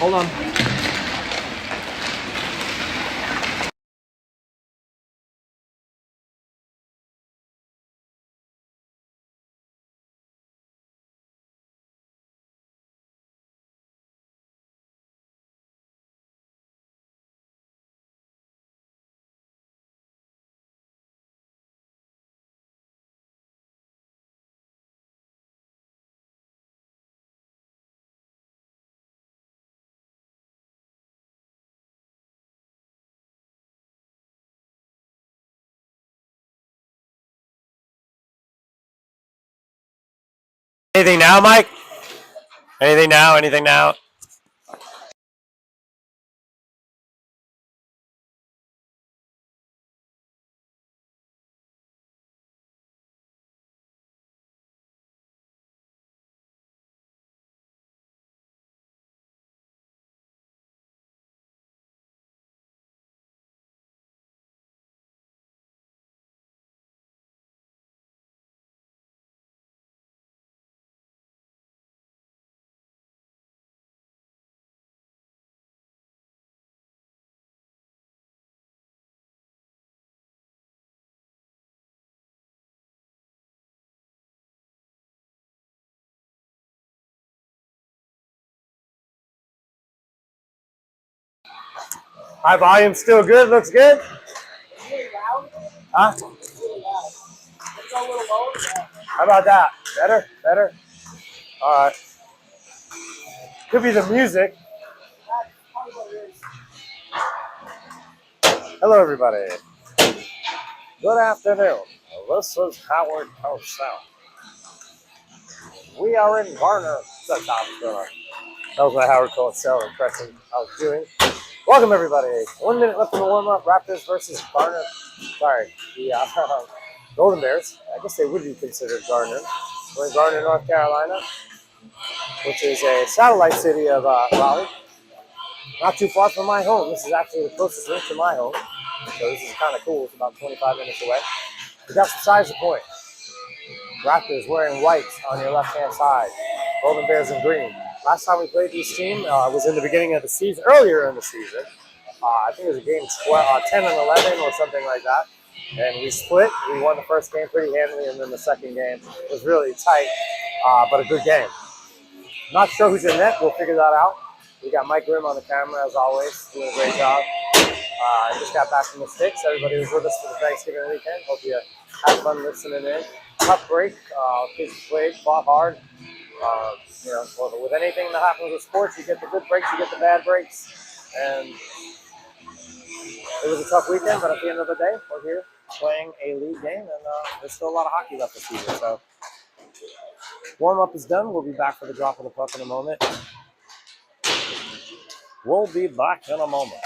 Hold on. Anything now, Mike? Anything now? Anything now? High volume still good? Looks good? Huh? How about that? Better? Better? All right. Could be the music. Hello, everybody. Good afternoon. This is Howard Cosell. We are in Garner. That was my Howard Cosell impression I was doing. Welcome, everybody. 1 minute left in the warm-up. Raptors versus Garner. Sorry, the Golden Bears. I guess they would be considered Garner. We're in Garner, North Carolina, which is a satellite city of Raleigh. Not too far from my home. This is actually the closest link to my home. So this is kind of cool. It's about 25 minutes away. But that's besides the point. Raptors wearing white on your left-hand side. Golden Bears in green. Last time we played this team was in the beginning of the season, earlier in the season. I think it was a game 10 and 11 or something like that. And we split. We won the first game pretty handily, and then the second game was really tight, but a good game. Not sure who's in net. We'll figure that out. We got Mike Grimm on the camera, as always, doing a great job. I just got back from the States. Everybody was with us for the Thanksgiving weekend. Hope you had fun listening in. Tough break. Kids played, fought hard. With anything that happens with sports, you get the good breaks, you get the bad breaks. And it was a tough weekend, but at the end of the day, we're here playing a league game, and there's still a lot of hockey left this season. So warm-up is done. We'll be back for the drop of the puck in a moment. We'll be back in a moment.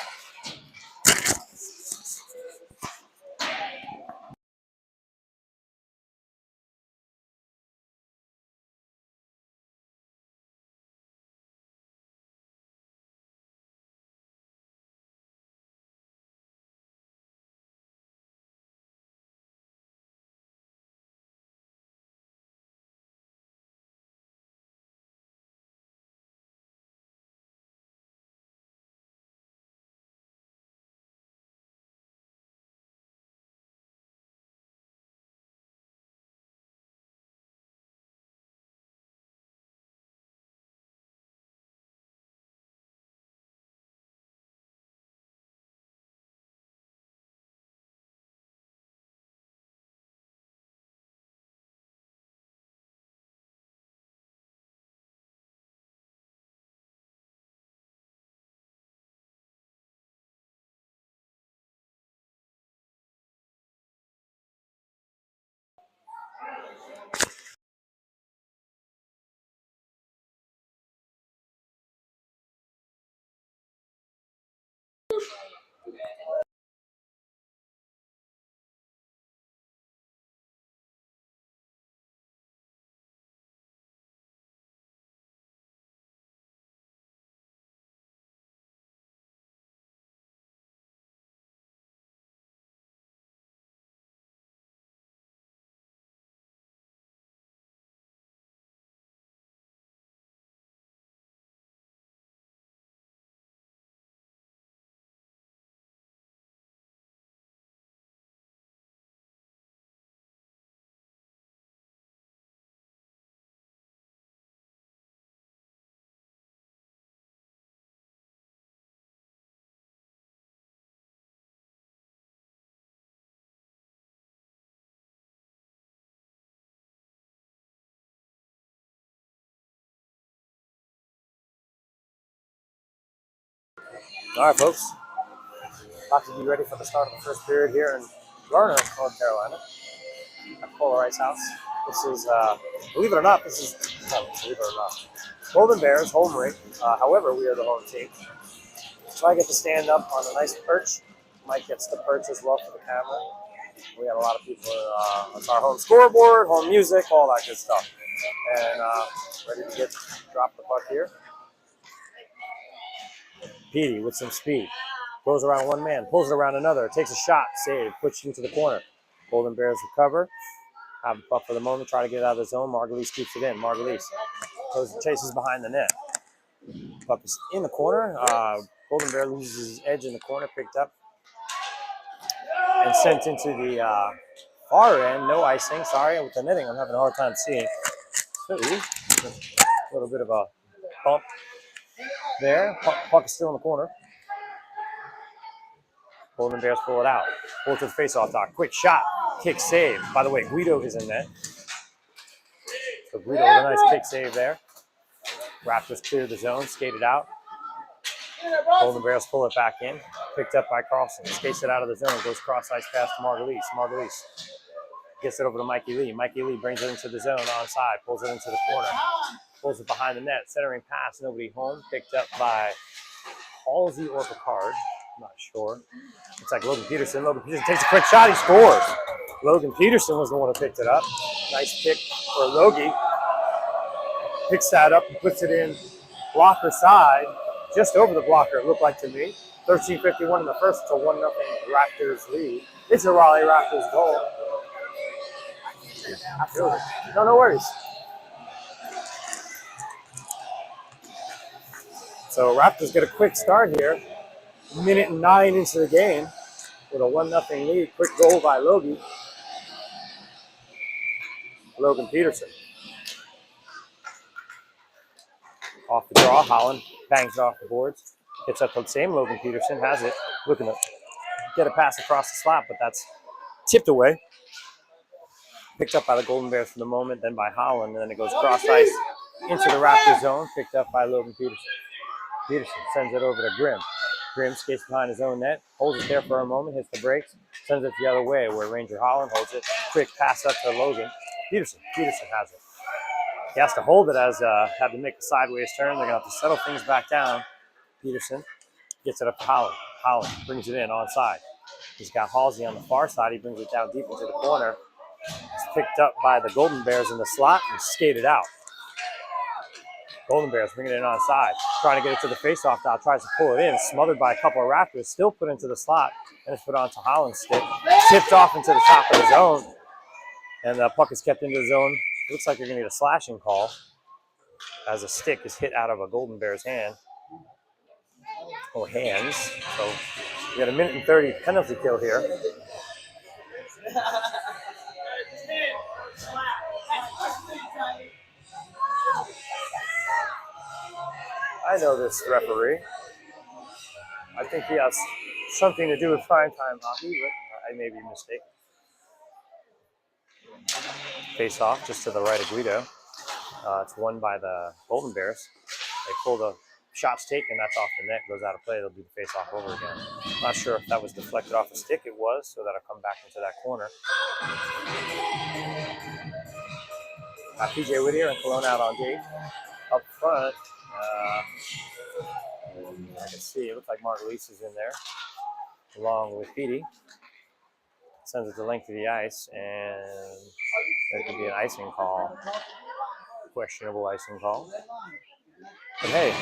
All right, folks. About to be ready for the start of the first period here in Garner, North Carolina, at Polar Ice House. This is, believe it or not, Golden Bears home rink. However, we are the home team. So I get to stand up on a nice perch. Mike gets the perch as well for the camera. We have a lot of people. It's our home scoreboard, home music, all that good stuff. And ready to drop the puck here. Petey with some speed. Goes around one man, pulls it around another, takes a shot, save, pushes into the corner. Golden Bears recover. Have the puck for the moment, try to get it out of the zone. Margulies keeps it in. Margulies chases behind the net. Puck is in the corner. Golden Bear loses his edge in the corner, picked up and sent into the far end. No icing. Sorry, with the netting, I'm having a hard time seeing. A little bit of a bump there. Puck is still in the corner. Golden Bears pull it out. Pull to the face-off dot. Quick shot. Kick save. By the way, Guido is in net. So Guido with a nice kick save there. Raptors clear the zone, skated out. Golden Bears pull it back in. Picked up by Carlson. Skates it out of the zone. Goes cross-ice pass to Margulies. Margulies gets it over to Mikey Lee. Mikey Lee brings it into the zone onside. Pulls it into the corner. Pulls it behind the net. Centering pass. Nobody home. Picked up by Halsey or Picard. I'm not sure. Looks like Logan Peterson. Logan Peterson takes a quick shot. He scores. Logan Peterson was the one who picked it up. Nice pick for Logie. Picks that up and puts it in blocker side. Just over the blocker, it looked like to me. 13:51 in the first. It's a 1-0 Raptors lead. It's a Raleigh Raptors goal. Absolutely. No worries. So Raptors get a quick start here. Minute 9 into the game with a 1-0 lead. Quick goal by Logie. Logan Peterson. Off the draw, Holland bangs it off the boards. Gets up to the same Logan Peterson, has it. Looking to get a pass across the slot, but that's tipped away. Picked up by the Golden Bears for the moment, then by Holland, and then it goes cross-ice into the Raptors zone. Picked up by Logan Peterson. Peterson sends it over to Grimm. Grimm skates behind his own net, holds it there for a moment, hits the brakes, sends it the other way where Ranger Holland holds it. Quick pass up to Logan. Peterson has it. He has to hold it as had to make a sideways turn. They're going to have to settle things back down. Peterson gets it up to Holland. Holland brings it in onside. He's got Halsey on the far side. He brings it down deep into the corner. It's picked up by the Golden Bears in the slot and skated out. Golden Bears bringing it in onside. Trying to get it to the faceoff dot. Tries to pull it in. Smothered by a couple of Raptors. Still put into the slot. And it's put onto Holland's stick. Tipped off into the top of the zone. And the puck is kept into the zone. Looks like you're going to get a slashing call as a stick is hit out of a Golden Bears hand. Or hands. So we got a minute and 30 penalty kill here. I know this referee. I think he has something to do with primetime hockey, but I may be mistaken. Face off just to the right of Guido. It's won by the Golden Bears. They pull the shots taken, that's off the net, goes out of play. They'll do the face off over again. Not sure if that was deflected off a stick. It was, so that'll come back into that corner. PJ Whittier and Cologne out on D. Up front, I can see it looks like Margulies is in there, along with Petey. Sends it the length of the ice, and there could be an icing call. Questionable icing call. But hey,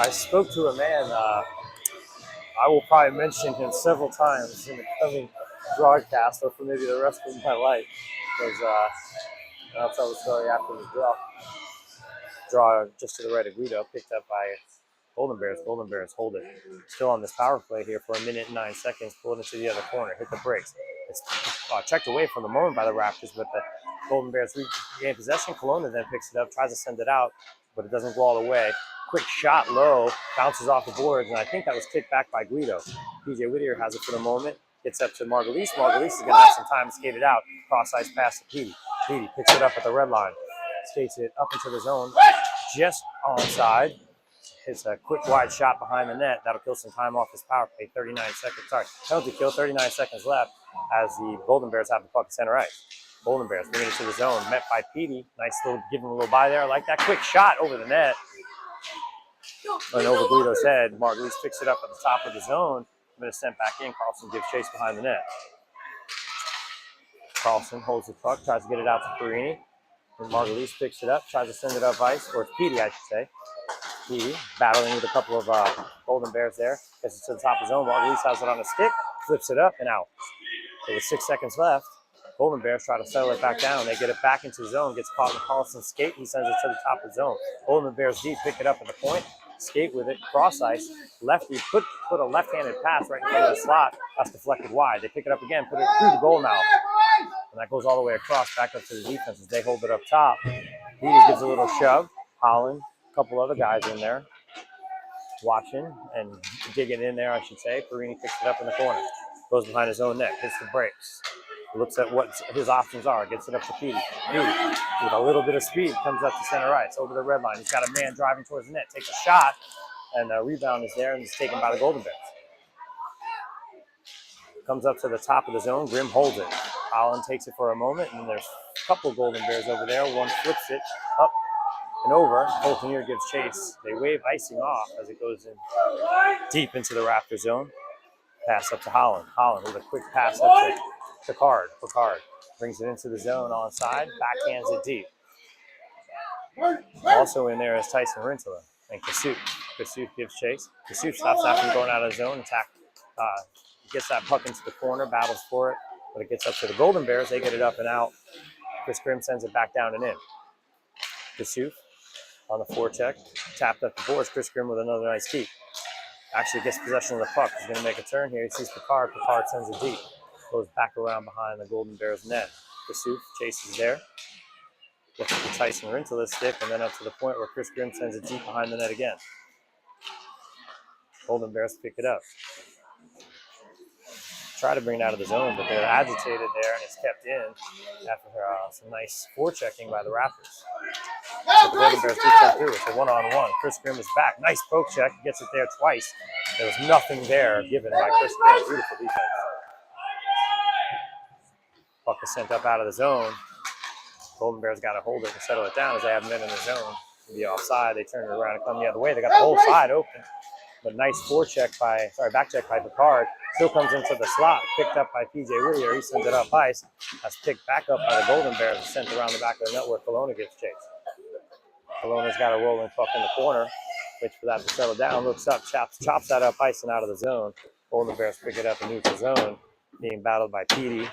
I spoke to a man, I will probably mention him several times in the coming broadcast or for maybe the rest of my life, because I'll tell the story after the draw. Draw just to the right of Guido, picked up by Golden Bears. Golden Bears hold it. Still on this power play here for a minute and 9 seconds. Pull it into the other corner. Hit the brakes. It's checked away for the moment by the Raptors, but the Golden Bears regain possession. Kelowna then picks it up, tries to send it out, but it doesn't go all the way. Quick shot low, bounces off the boards, and I think that was kicked back by Guido. PJ Whittier has it for the moment. Gets up to Margulies. Margulies is going to have some time to skate it out. Cross-ice pass to Petey. Petey picks it up at the red line. Skates it up into the zone. Just onside. hits a quick wide shot behind the net. That'll kill some time off his power play. 39 seconds. Sorry, penalty kill. 39 seconds left as the Golden Bears have the puck at center ice. Golden Bears bringing it to the zone. Met by Petey. Nice little, give him a little by there. I like that quick shot over the net. And over Guido's head. Margulies picks it up at the top of the zone. But it's sent back in. Carlson gives chase behind the net. Carlson holds the puck, tries to get it out to Perini. And Margulies picks it up, tries to send it up ice, or it's Petey, I should say. Petey battling with a couple of Golden Bears there. Gets it to the top of the zone. Margulies has it on a stick, flips it up, and out. So with 6 seconds left, Golden Bears try to settle it back down. They get it back into the zone, gets caught in Carlson's skate. He sends it to the top of the zone. Golden Bears deep, pick it up at the point, skate with it, cross ice. Lefty put a left-handed pass right in front of the slot. That's deflected wide. They pick it up again, put it through the goal now. And that goes all the way across, back up to the defense as they hold it up top. Petey gives a little shove. Holland, a couple other guys in there watching and digging in there, I should say. Perini picks it up in the corner. Goes behind his own net, hits the brakes. Looks at what his options are, gets it up to Petey. Petey, with a little bit of speed, comes up to center ice, over the red line. He's got a man driving towards the net, takes a shot, and the rebound is there, and it's taken by the Golden Bears. Comes up to the top of the zone. Grimm holds it. Holland takes it for a moment, and there's a couple Golden Bears over there. One flips it up and over. Coltonier gives chase. They wave icing off as it goes in deep into the Raptor zone. Pass up to Holland. Holland with a quick pass up to Picard. Picard brings it into the zone onside. Backhands it deep. Also in there is Tyson Rintala and Kasut. Kasut gives chase. Kasut stops after going out of the zone. Attack. Gets that puck into the corner, battles for it, but it gets up to the Golden Bears. They get it up and out. Chris Grimm sends it back down and in. Kasut on the forecheck, tapped up the boards. Chris Grimm with another nice keep. Actually gets possession of the puck. He's going to make a turn here. He sees Picard. Picard sends it deep. Goes back around behind the Golden Bears net. Kasut chases there. Looks at the Tyson Rintala stick, and then up to the point where Chris Grimm sends it deep behind the net again. Golden Bears pick it up. Try to bring it out of the zone, but they're agitated there, and it's kept in after some nice forechecking by the Raptors. But the Golden Bears do come through. It's a one-on-one. Chris Grimm is back. Nice poke check. Gets it there twice. There was nothing there given by Chris Grimm. Beautiful defense. Puck is sent up out of the zone. Golden Bears got to hold it and settle it down as they have men in the zone. Be offside. They turn it around and come the other way. They got the whole side open. But nice back check by Picard. Still comes into the slot, picked up by PJ Whittier. He sends it up ice. That's picked back up by the Golden Bears and sent around the back of the net where Kelowna gets chased. Kelowna's got a rolling puck in the corner. Waits for that to settle down. Looks up, chops that up ice and out of the zone. Golden Bears pick it up in neutral zone. Being battled by Petey.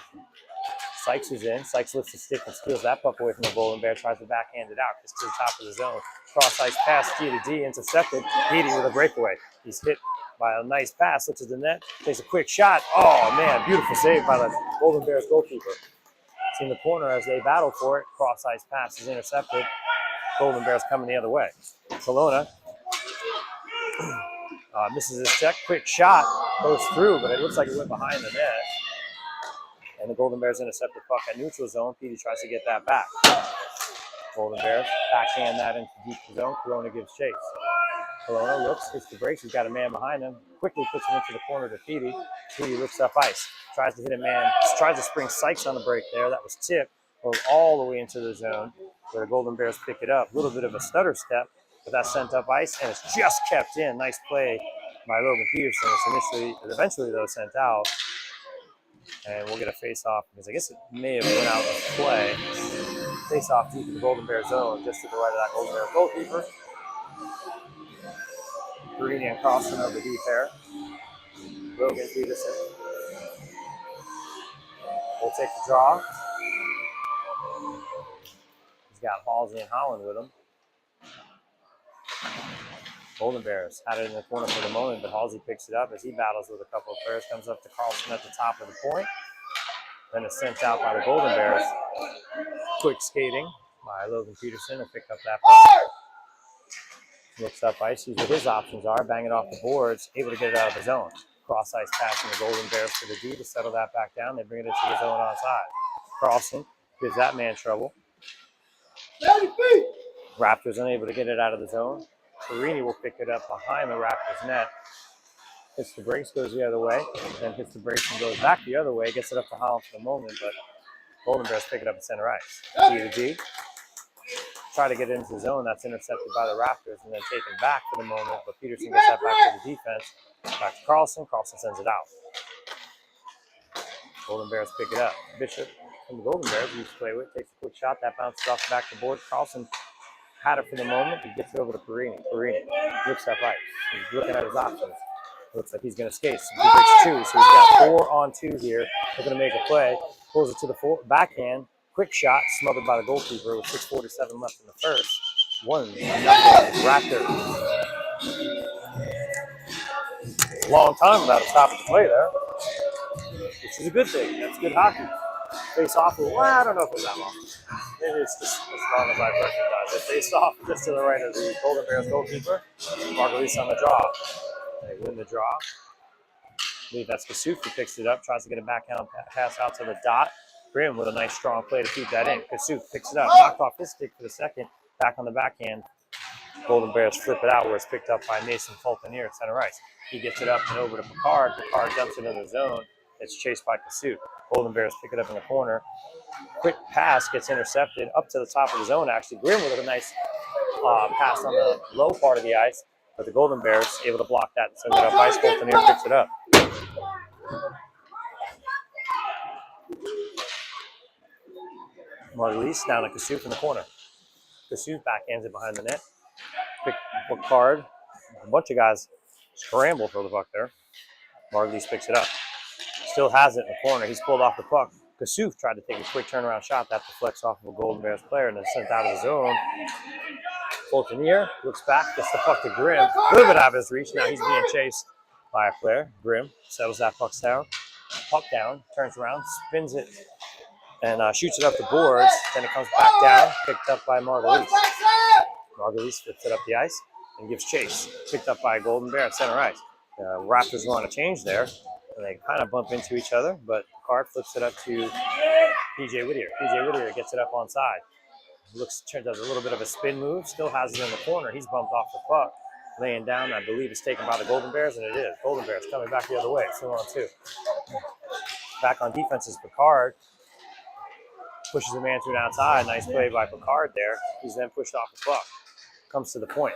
Sykes is in. Sykes lifts the stick and steals that puck away from the Golden Bear. Tries to backhand it out. Gets to the top of the zone. Cross ice pass, G to D, intercepted. Petey with a breakaway. He's hit by a nice pass. Looks at the net. Takes a quick shot. Oh, man. Beautiful save by the Golden Bears goalkeeper. It's in the corner as they battle for it. Cross ice pass is intercepted. Golden Bears coming the other way. Kelowna misses his check. Quick shot. Goes through, but it looks like it went behind the net. And the Golden Bears intercept the puck at neutral zone. Petey tries to get that back. Golden Bears backhand that into deep zone. Kelowna gives chase. Kelowna looks, hits the brakes. He's got a man behind him. Quickly puts it into the corner to Petey. Petey looks up ice. Tries to hit a man. Tries to spring Sykes on the break there. That was tipped. Goes all the way into the zone where the Golden Bears pick it up. A little bit of a stutter step, but that's sent up ice, and it's just kept in. Nice play by Logan Peterson. It's eventually, though, sent out. And we'll get a face-off because I guess it may have went out of play. Face-off deep in the Golden Bear zone, just to the right of that Golden Bear goalkeeper. Perini and Carlson of the D pair. Logan Peterson will take the draw. He's got Halsey and Holland with him. Golden Bears had it in the corner for the moment, but Halsey picks it up as he battles with a couple of players. Comes up to Carlson at the top of the point. Then it's sent out by the Golden Bears. Quick skating by Logan Peterson to pick up that puck. Looks up ice, sees what his options are, bang it off the boards, able to get it out of the zone. Cross ice passing the Golden Bears to the D to settle that back down. They bring it into the zone onside. Carlson gives that man trouble. Raptors unable to get it out of the zone. Perini will pick it up behind the Raptors net. Hits the brakes, goes the other way, then hits the brakes and goes back the other way. Gets it up to Holland for the moment, but Golden Bears pick it up at center ice. D to D. Try to get into the zone. That's intercepted by the Raptors and then taken back for the moment, but Peterson gets that back to the defense. Back to Carlson. Carlson sends it out. Golden Bears pick it up. Bishop from the Golden Bears, who to play with, takes a quick shot. That bounces off the back of the board. Carlson had it for the moment. He gets it over to Perini. Perini looks up ice. He's looking at his options. Looks like he's going to skate. So he breaks 2, so he's got 4 on 2 here. They're going to make a play. Pulls it to the backhand. Quick shot, smothered by the goalkeeper with 6:47 left in the first. 1-0 Raptors. Long time without a stop at the play there, which is a good thing. That's good hockey. Face off, well, I don't know if it was that long. Maybe it's just as long as I've recognized. They faced off just to the right of the Golden Bears goalkeeper. Margulies on the draw. They win the draw. I believe that's Kasuf who picks it up, tries to get a backhand pass out to the dot. Grimm with a nice strong play to keep that in. Kasuf picks it up, knocked off his stick for the second, back on the backhand. Golden Bears flip it out where it's picked up by Mason Fultonier at center ice. He gets it up and over to Picard. Picard dumps it in the zone. It's chased by Kasuf. Golden Bears pick it up in the corner. Quick pass gets intercepted up to the top of the zone, actually. Grimm with a nice pass on the low part of the ice, but the Golden Bears able to block that and send it up ice. Fultonier picks it up. Margulies down to Kasuf in the corner. Kasuf backhands it behind the net. Quick card. A bunch of guys scramble for the puck there. Margulies picks it up. Still has it in the corner. He's pulled off the puck. Kasuf tried to take a quick turnaround shot. That deflects off of a Golden Bears player and then sent out of the zone. Fultonier looks back, gets the puck to Grimm. A little bit out of his reach. Now he's being chased by a player. Grimm settles that puck down. Puck down, turns around, spins it, and shoots it up the boards. Then it comes back down, picked up by Margulies. Margulies flips it up the ice and gives chase. Picked up by Golden Bear at center ice. Raptors want to change there. And they kind of bump into each other, but Card flips it up to PJ Whittier. PJ Whittier gets it up on side. Does a little bit of a spin move, still has it in the corner. He's bumped off the puck. Laying down, I believe it's taken by the Golden Bears, and it is. Golden Bears coming back the other way. 2-on-2. Back on defense is Picard. Pushes a man through an outside. Nice play by Picard there. He's then pushed off the puck. Comes to the point.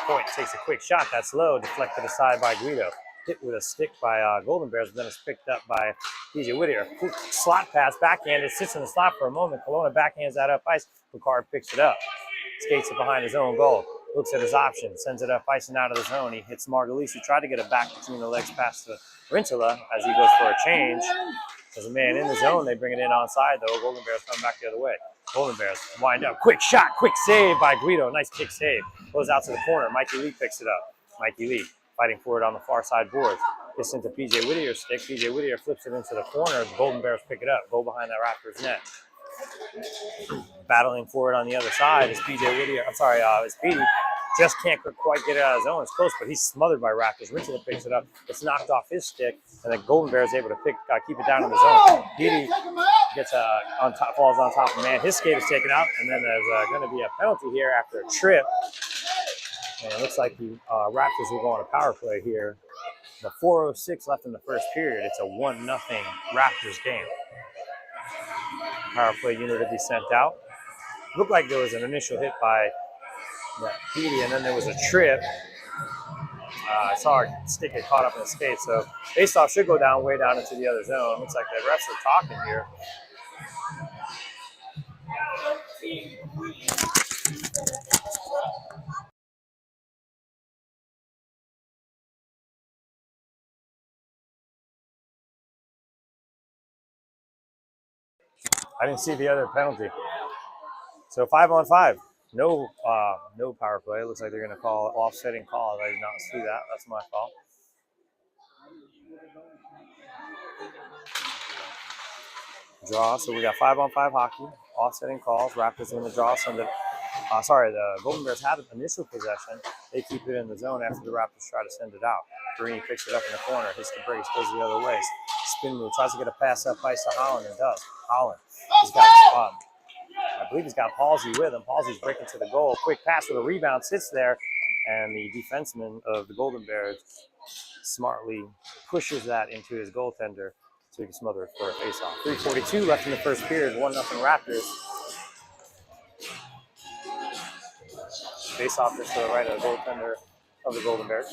Point takes a quick shot. That's low. Deflected aside by Guido. Hit with a stick by Golden Bears, but then it's picked up by PJ Whittier. Quick slot pass, backhand. It sits in the slot for a moment. Kelowna backhands that up ice. Picard picks it up. Skates it behind his own goal. Looks at his options. Sends it up ice and out of the zone. He hits Margulies, who tried to get it back between the legs past the Rintala as he goes for a change. There's a man in the zone. They bring it in onside, though. Golden Bears come back the other way. Golden Bears wind up. Quick shot. Quick save by Guido. Nice kick save. Goes out to the corner. Mikey Lee picks it up. Mikey Lee fighting for it on the far side boards. Gets into PJ Whittier's stick. PJ Whittier flips it into the corner. The Golden Bears pick it up. Go behind that Raptors net. Battling for it on the other side is PJ Whittier. Is Petey. Just can't quite get it out of his zone. It's close, but he's smothered by Raptors. Richard picks it up. It's knocked off his stick, and then Golden Bears able to keep it down in the zone. Petey gets falls on top of man. His skate is taken out, and then there's going to be a penalty here after a trip. And it looks like the Raptors will go on a power play here. The 4:06 left in the first period. It's a 1-0 Raptors game. Power play unit to be sent out. Looked like there was an initial hit by Petey, and then there was a trip. I saw her stick get caught up in the skate, so face-off should go down way down into the other zone. Looks like the refs are talking here. I didn't see the other penalty. So 5-on-5. No power play. It looks like they're going to call offsetting call. I did not see that. That's my fault. Draw. So we got 5-on-5 hockey. Offsetting calls. Raptors win the draw. The Golden Bears had initial possession. They keep it in the zone after the Raptors try to send it out. Green picks it up in the corner. Hits the brace. Goes the other way. Spin move. Tries to get a pass up ice to Holland and does. Holland. He's got I believe he's got Halsey with him. Halsey's breaking to the goal. Quick pass with a rebound. Sits there. and the defenseman of the Golden Bears smartly pushes that into his goaltender so he can smother it for a face-off. 3:42 left in the first period, 1-0 Raptors. Face-off just to the right of the goaltender of the Golden Bears.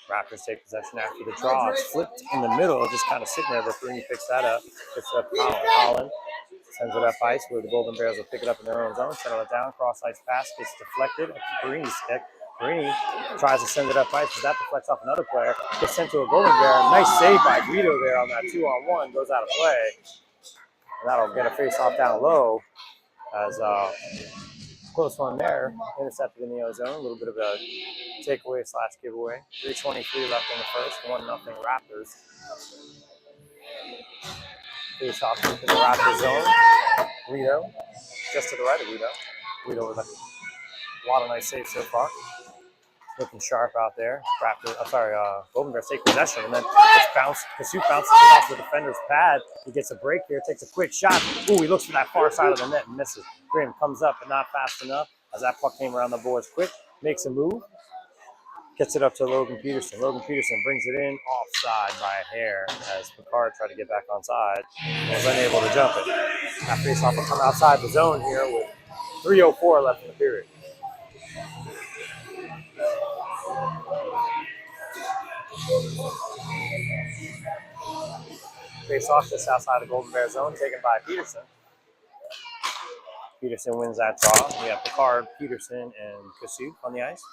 Raptors take possession after the draw. It's flipped in the middle, just kind of sitting there, but Bruni picks that up. Picks it up Holland. Sends it up ice where the Golden Bears will pick it up in their own zone, settle it down, cross ice pass, gets deflected up to Bruni's stick. Bruni tries to send it up ice, but that deflects off another player. Gets sent to a Golden Bear. Nice save by Guido there on that 2-on-1. Goes out of play. And that'll get a face-off down low as close one there. Intercepted in the ozone. A little bit of a takeaway / giveaway. 3:23 left in the first. 1-0 Raptors. Face-off into the Raptors zone. Guido, just to the right of Guido. Guido with a lot of nice saves so far. Looking sharp out there. Golden Bears take possession, and then Kasut bounces it off the defender's pad. He gets a break here, takes a quick shot. Ooh, he looks for that far side of the net and misses. Grimm comes up, but not fast enough as that puck came around the boards quick. Makes a move. Gets it up to Logan Peterson. Logan Peterson brings it in offside by a hair as Picard tried to get back onside and was unable to jump it. That faceoff will come outside the zone here with 3:04 left in the period. Face-off just outside the Golden Bear zone, taken by Peterson. Peterson wins that draw. We have Picard, Peterson, and Kasut on the ice.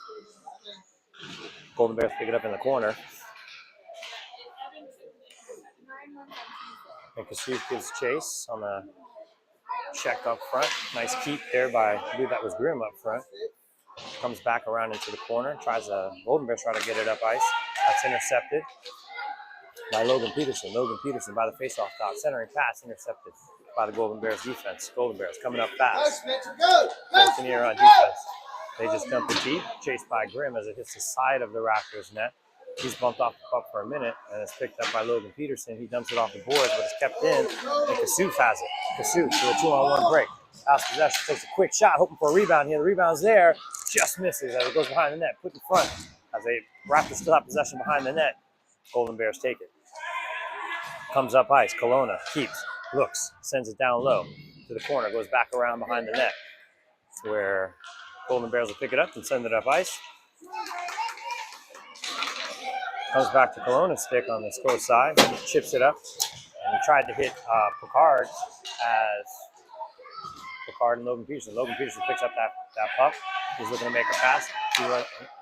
Golden Bears pick it up in the corner. And Kasut gives chase on the check up front. Nice keep there by, I believe that was Grimm up front. Comes back around into the corner. Golden Bears try to get it up ice. That's intercepted by Logan Peterson. Logan Peterson by the face-off dot. Centering pass intercepted by the Golden Bears defense. Golden Bears coming up fast. Here on defense. They just dump it deep. Chased by Grimm as it hits the side of the Raptors net. He's bumped off the puck for a minute, and it's picked up by Logan Peterson. He dumps it off the boards, but it's kept in, and Kasut has it. Kasut to a 2-on-1 break. House possession, takes a quick shot, hoping for a rebound here. The rebound's there, just misses as it goes behind the net, put in front. As they Raptors still have possession behind the net, Golden Bears take it. Comes up ice, Kelowna keeps, looks, sends it down low to the corner, goes back around behind the net, where Golden Bears will pick it up and send it up ice. Comes back to Kelowna's stick on the score side, chips it up, and he tried to hit Picard as Picard and Logan Peterson. Logan Peterson picks up that puck. He's looking to make a pass. He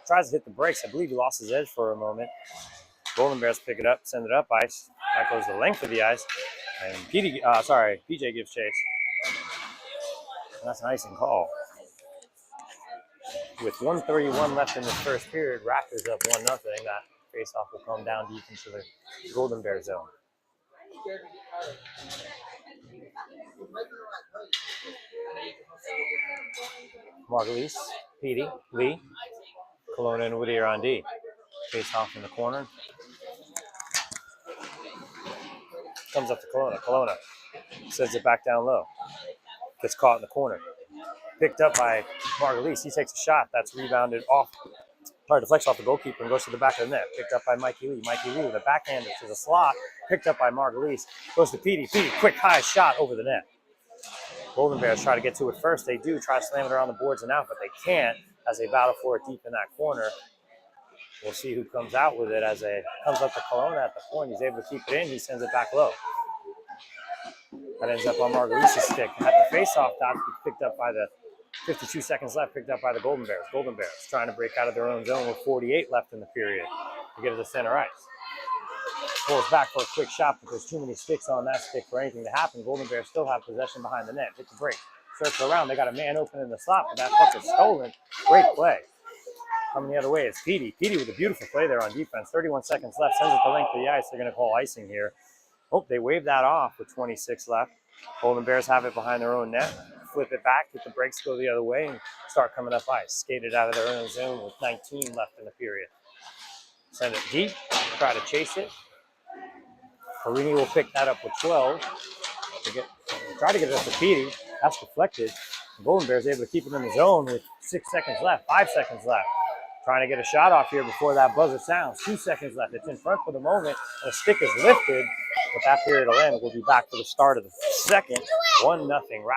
tries to hit the brakes. I believe he lost his edge for a moment. Golden Bears pick it up, send it up ice. That goes the length of the ice, and PJ gives chase. And that's an icing call. With 1:31 left in the first period, Raptors up 1-0. That face-off will come down deep into the Golden Bear zone. Margulies, Petey, Lee, Kelowna and Whittier on D. Face-off in the corner. Comes up to Kelowna. Kelowna sends it back down low. Gets caught in the corner. Picked up by Margulies. He takes a shot. That's rebounded off. Deflects off the goalkeeper and goes to the back of the net. Picked up by Mikey Lee. Mikey Lee with a backhander to the slot. Picked up by Margulies. Goes to Petey. Petey, quick high shot over the net. Golden Bears try to get to it first. They do try to slam it around the boards and out, but they can't as they battle for it deep in that corner. We'll see who comes out with it as it comes up to Kelowna at the point. He's able to keep it in. He sends it back low. That ends up on Margulies' stick. At the face-off dot, picked up by the 52 seconds left, picked up by the Golden Bears. Golden Bears trying to break out of their own zone with 48 left in the period to get to the center ice. Pulls back for a quick shot, but there's too many sticks on that stick for anything to happen. Golden Bears still have possession behind the net. Hit the break. Circle around. They got a man open in the slot, but that puck is stolen. Great play. Coming the other way is Petey. Petey with a beautiful play there on defense. 31 seconds left. Sends it the length of the ice. They're going to call icing here. Oh, they waved that off with 26 left. Golden Bears have it behind their own net. Flip it back, get the brakes, go the other way, and start coming up ice. Skated out of their own zone with 19 left in the period. Send it deep, try to chase it. Carini will pick that up with 12. Try to get it up to Petey. That's deflected. The Golden Bears able to keep it in the zone with 6 seconds left, 5 seconds left. Trying to get a shot off here before that buzzer sounds. 2 seconds left. It's in front for the moment. And the stick is lifted. But that period will end. We'll be back for the start of the second. 1-0 Raptors.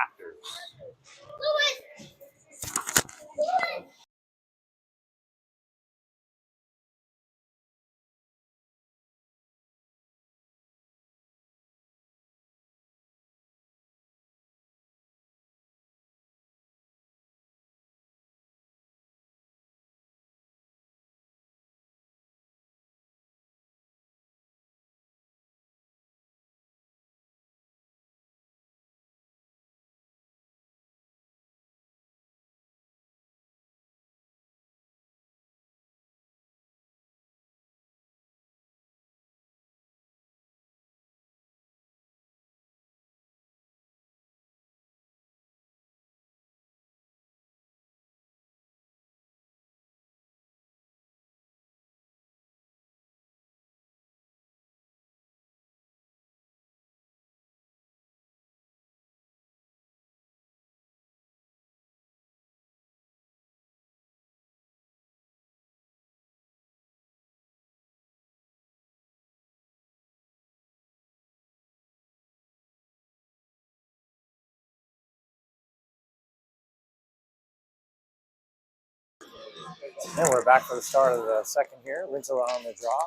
And we're back for the start of the second here. Winslow on the draw.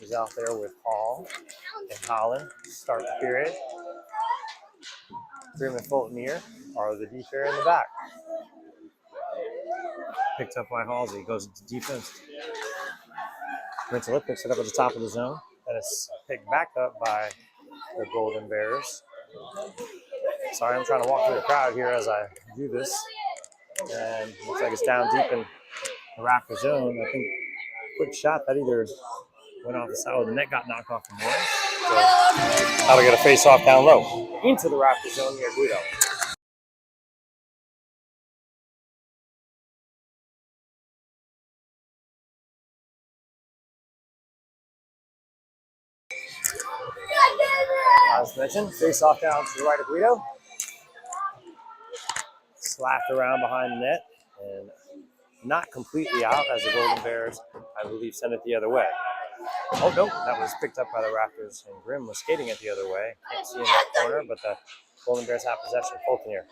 He's out there with Hall and Holland. Start the period. Freeman Fulton here are the deep pair in the back. Picked up by Halsey. Goes into defense. Winslow picks it up at the top of the zone. And it's picked back up by the Golden Bears. Sorry, I'm trying to walk through the crowd here as I do this. And looks like it's down deep in the Raptor zone. I think quick shot that either went off the side or the net got knocked off the board. So that'll get a face off down low into the Raptor zone near Guido. As mentioned, face off down to the right of Guido. Slapped around behind the net and not completely out as the Golden Bears, I believe, send it the other way. Oh, no, that was picked up by the Raptors, and Grimm was skating it the other way. Can't see in that corner, but the Golden Bears have possession. Fulton here,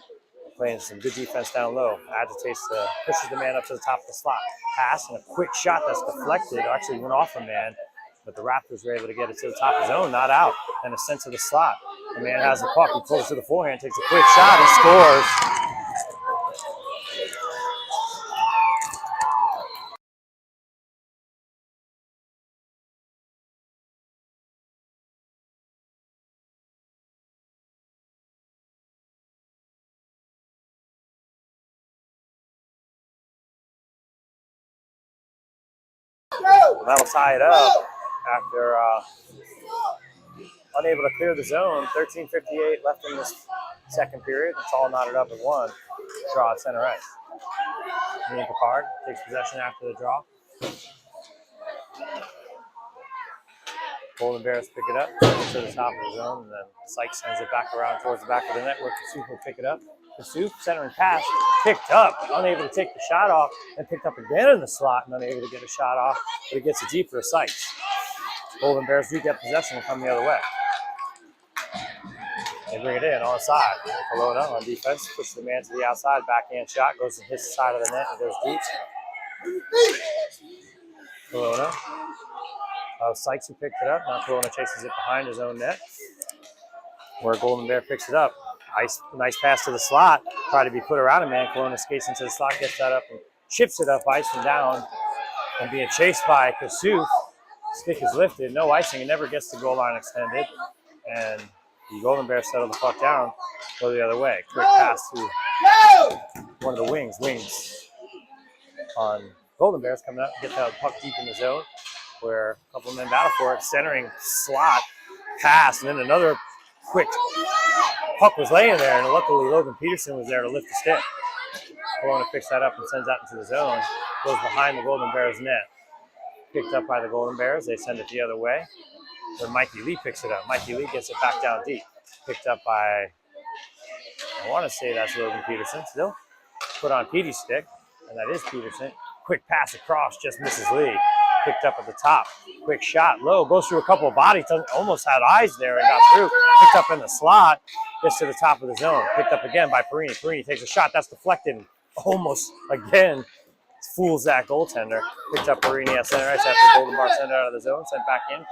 playing some good defense down low. Agitates pushes the man up to the top of the slot. Pass and a quick shot that's deflected. Actually went off a man, but the Raptors were able to get it to the top of the zone, not out, and a sense of the slot. The man has the puck. He pulls to the forehand, takes a quick shot, and scores. That'll tie it up after unable to clear the zone. 13:58 left in this second period. It's all knotted up at 1. Draw at center ice. Ian Picard takes possession after the draw. Golden Bears pick it up to the top of the zone, and then Sykes sends it back around towards the back of the net where Kasuf will pick it up. Kasuf, centering pass, picked up, unable to take the shot off, and picked up again in the slot and unable to get a shot off, but it gets it deep for Sykes. Golden Bears do get possession and come the other way. They bring it in on the side. Kelowna on defense, pushes the man to the outside, backhand shot, goes to his side of the net and goes deep. Kelowna. Sykes who picked it up. Now Kelowna chases it behind his own net, where Golden Bear picks it up. Nice pass to the slot. Try to be put around a man. Kelowna skates into the slot, gets that up and chips it up, icing down, and being chased by Kasuf. Stick is lifted, no icing. It never gets the goal line extended, and the Golden Bears settle the puck down, go the other way. Quick pass to one of the wings on Golden Bears coming up, get the puck deep in the zone, where a couple of men battle for it. Centering slot pass, and then another quick puck was laying there, and luckily Logan Peterson was there to lift the stick. Kelowna picks that up and sends that into the zone. Goes behind the Golden Bears net. Picked up by the Golden Bears. They send it the other way. when Mikey Lee picks it up. Mikey Lee gets it back down deep. Picked up by, I want to say that's Logan Peterson still. Put on Petey's stick, and that is Peterson. Quick pass across, just misses Lee. Picked up at the top. Quick shot, low, goes through a couple of bodies. Almost had eyes there and got through. Picked up in the slot. Gets to the top of the zone. Picked up again by Perini. Perini takes a shot. That's deflected. Almost again fools that goaltender. Picked up Perini at center ice after Golden Bar sent it out of the zone. Sent back in.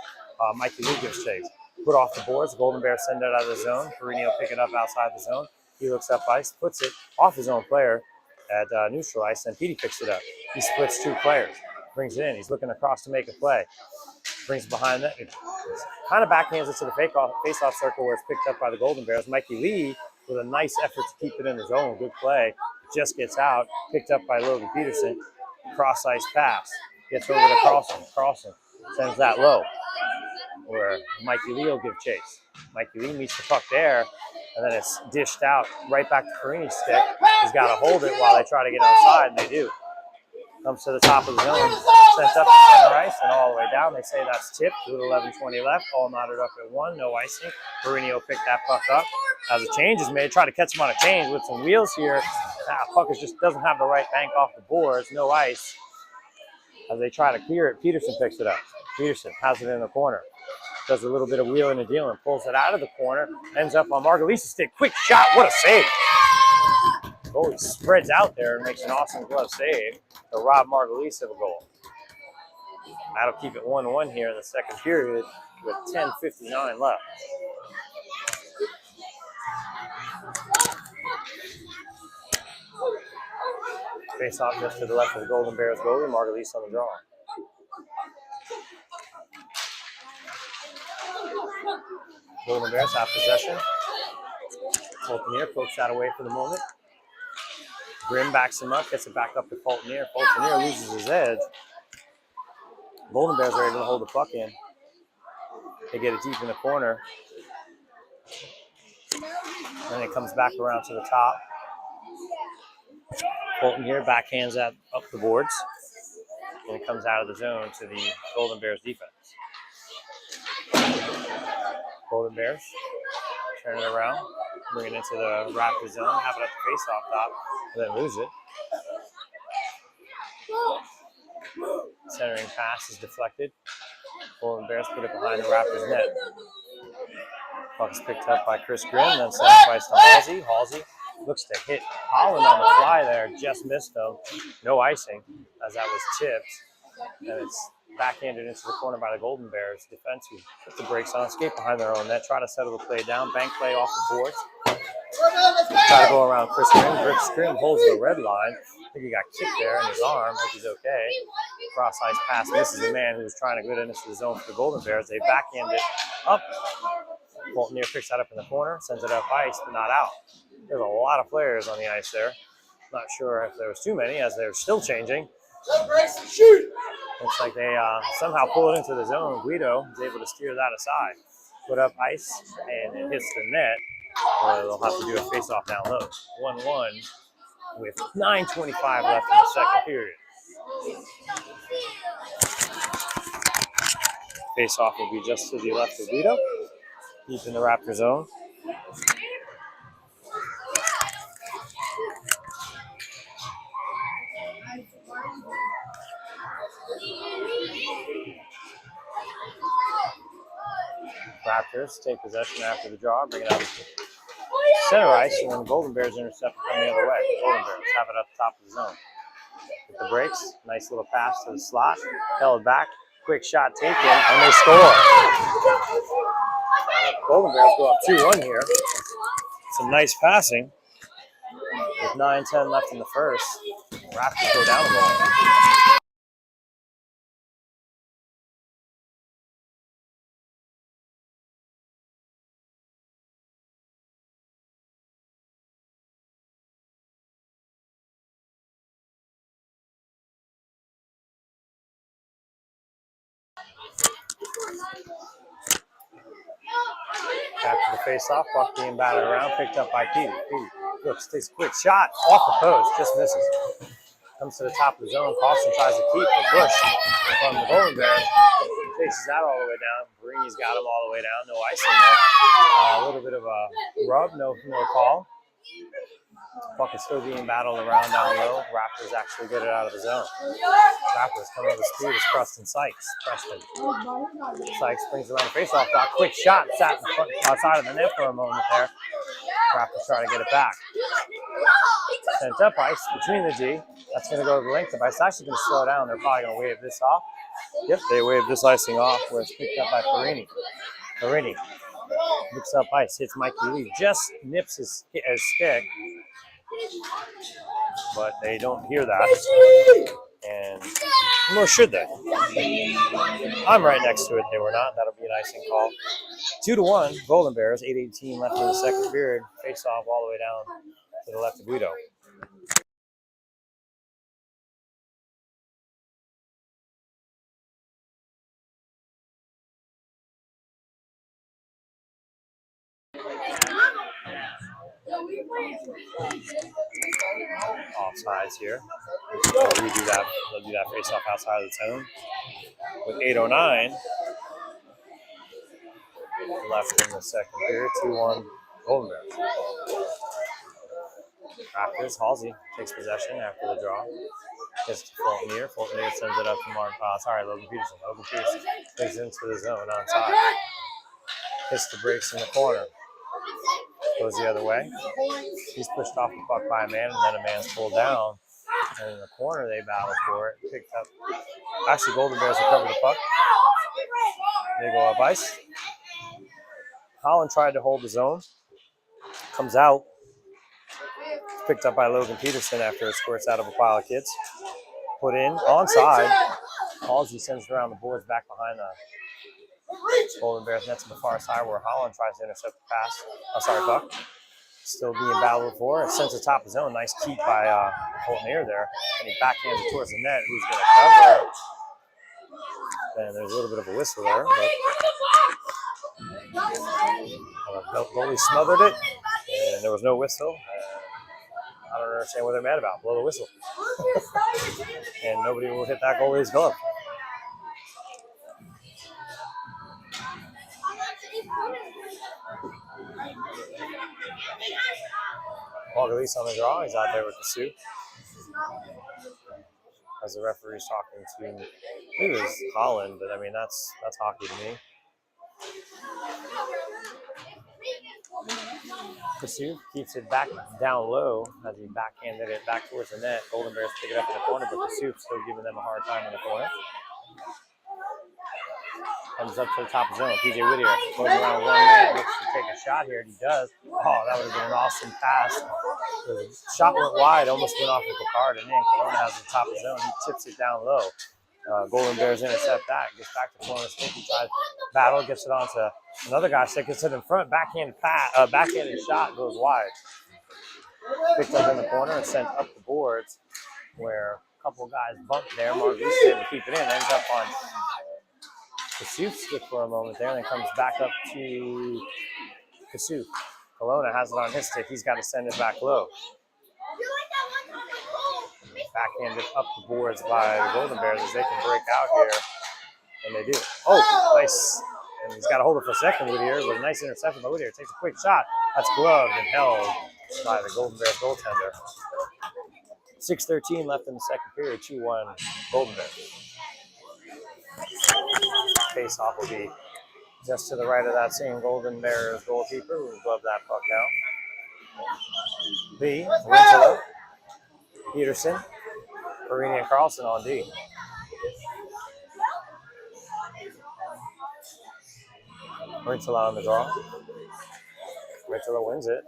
Mikey Lee gives chase. Put off the boards. Golden Bears send it out of the zone. Perini will pick it up outside the zone. He looks up ice. Puts it off his own player at neutral ice. And Petey picks it up. He splits two players. Brings it in. He's looking across to make a play. Brings it behind that. It kind of backhands it to the face-off circle where it's picked up by the Golden Bears. Mikey Lee, with a nice effort to keep it in the zone. Good play. Just gets out. Picked up by Logan Peterson. Cross-ice pass. Gets over to Carlson. Carlson sends that low where Mikey Lee will give chase. Mikey Lee meets the puck there, and then it's dished out right back to Perini's stick. He's got to hold it while they try to get outside, and they do. Comes to the top of the zone, sent up to center ice and all the way down. They say that's tipped with 11:20 left. All knotted up at 1, no icing. Perini will pick that puck up. As a change is made, try to catch him on a change with some wheels here. Puck just doesn't have the right bank off the boards, no ice. As they try to clear it, Peterson picks it up. Peterson has it in the corner. Does a little bit of wheeling and dealing, pulls it out of the corner, ends up on Margulisa's stick. Quick shot, what a save. Goalie spreads out there and makes an awesome glove save to rob Margulies of a goal. That'll keep it 1-1 here in the second period with 10:59 left. Face off just to the left of the Golden Bears goalie, Margulies on the draw. Golden Bears have possession. Fultonier pokes that away for the moment. Grimm backs him up, gets it back up to Fultonier. Fultonier loses his edge. Golden Bears are able to hold the puck in. They get it deep in the corner. Then it comes back around to the top. Fultonier backhands that up the boards. And it comes out of the zone to the Golden Bears defense. Golden Bears turn it around, bring it into the Raptors zone, have it at the face-off top, and then lose it. Centering pass is deflected. Golden Bears put it behind the Raptors net. Puck's picked up by Chris Grimm, then sent twice to Halsey. Halsey looks to hit Holland on the fly there, just missed though. No icing, as that was tipped. And it's backhanded into the corner by the Golden Bears defense, who put the brakes on, escape behind their own net, try to settle the play down, bank play off the boards. Try to go around Chris Grimm. Chris Grimm holds the red line. I think he got kicked there in his arm. Hope he's okay. Cross-ice pass misses the man who was trying to get into the zone for the Golden Bears. They backhand it up. Fultonier picks that up in the corner, sends it up ice, but not out. There's a lot of players on the ice there. Not sure if there was too many, as they're still changing. Looks like they somehow pull it into the zone. Guido is able to steer that aside. Put up ice, and it hits the net. They'll have to do a face-off down low. 1-1 with 9:25 left in the second period. Face-off will be just to the left of Guido, deep in the Raptor zone. Raptors take possession after the draw, bring it out to center ice, and then the Golden Bears intercept it from the other way. Golden Bears have it up top of the zone. With the breaks, nice little pass to the slot, held back, quick shot taken, and they score. Golden Bears go up 2-1 here. Some nice passing. With 9:10 left in the first, Raptors go down a ball. After the face-off, puck being batted around, picked up by Petey. Petey looks, takes a quick shot off the post, just misses. Comes to the top of the zone. Carlson tries to keep the push from the Golden Bears. Chases that all the way down. Perini's got him all the way down. No icing there. A little bit of a rub, no call. Puck is still being battled around down low. Raptors actually get it out of the zone. Raptors coming with speed is Preston Sykes. Sykes brings around the faceoff dot. Quick shot, sat in front, outside of the net for a moment there. Raptors trying to get it back. Sent up ice between the D. That's going to go to the length of ice. It's actually going to slow down. They're probably going to wave this off. Yep, they wave this icing off where it's picked up by Perini. Perini looks up ice, hits Mikey Lee, just nips his stick, but they don't hear that, and nor should they. I'm right next to it. They were not. That'll be an icing call. 2-1, Golden Bears. 8:18 left in the second period. Face off all the way down to the left of Guido. Offsides here. They'll do that face off outside of the zone. With 8:09 left in the second period, 2-1 Golden Bears. Raptors, Halsey takes possession after the draw. Gets to Fulton. Fulton sends it up to Logan Peterson. Logan Peterson takes it into the zone onside. Hits the brakes in the corner. Goes the other way. He's pushed off the puck by a man, and then a man's pulled down. And in the corner, they battle for it. Picked up. Actually, Golden Bears recover the puck. They go up ice. Holland tried to hold the zone. Comes out. Picked up by Logan Peterson after it squirts out of a pile of kids. Put in, onside. Halsey sends it around the boards back behind the Golden Bears net to the far side where Holland tries to intercept the pass. Puck. Still being battled for. It sends it top of the zone. Nice keep by Fulton there. And he backhands it towards the net. Who's going to cover it? And there's a little bit of a whistle there. But goalie smothered it. And there was no whistle. I don't understand what they're mad about. Blow the whistle. And nobody will hit that goalie's glove. Margulies on the draw. He's out there with the suit. As the referee's talking to, I think it was Holland, but I mean that's hockey to me. Kasuf keeps it back down low as he backhanded it back towards the net. Golden Bears pick it up in the corner, but Kasuf still giving them a hard time in the corner. Comes up to the top of the zone. PJ Whittier goes around one man, looks to take a shot here, and he does. Oh, that would have been an awesome pass. The shot went wide, almost went off with Picard, and then Kelowna has the top of the zone. He tips it down low. Golden Bears intercept that. Gets back to Kelowna's stick. He tries battle, gets it onto another guy. Stick gets it in front. Backhanded shot goes wide. Picked up in the corner and sent up the boards, where a couple of guys bumped there. Margulies able to keep it in. Ends up on Kasuf stick for a moment there, and then comes back up to Kasuf. Kelowna has it on his stick. He's got to send it back low. Backhanded up the boards by the Golden Bears as they can break out here, and they do. Oh, nice. And he's got to hold it for a second, Whittier. But a nice interception by Whittier. Takes a quick shot. That's gloved and held by the Golden Bears goaltender. 6:13 left in the second period. 2-1 Golden Bears. Face-off will be just to the right of that same Golden Bears goalkeeper who gloved that puck down. B, Rintala, Peterson, Perini, and Carlson on D. Rintala on the draw. Rintala wins it.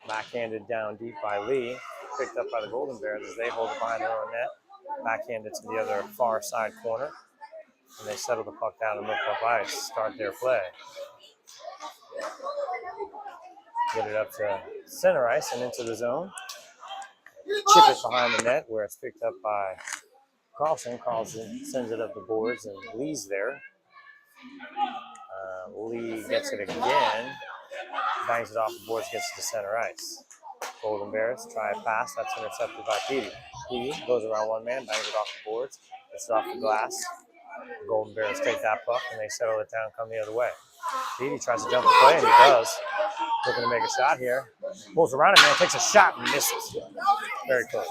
Backhanded down deep by Lee. Picked up by the Golden Bears as they hold it behind their own net. Backhanded to the other far side corner. And they settle the puck down and look up ice, start their play. Get it up to center ice and into the zone. Chip it behind the net where it's picked up by Carlson. Carlson sends it up the boards and Lee's there. Lee gets it again, bangs it off the boards, gets it to center ice. Golden Bears try a pass, that's intercepted by Petey. Petey goes around one man, bangs it off the boards, gets it off the glass. Golden Bears take that puck and they settle it down, come the other way. Petey tries to jump the play, and he does. Looking to make a shot here. Pulls around it, man, takes a shot and misses. Very close.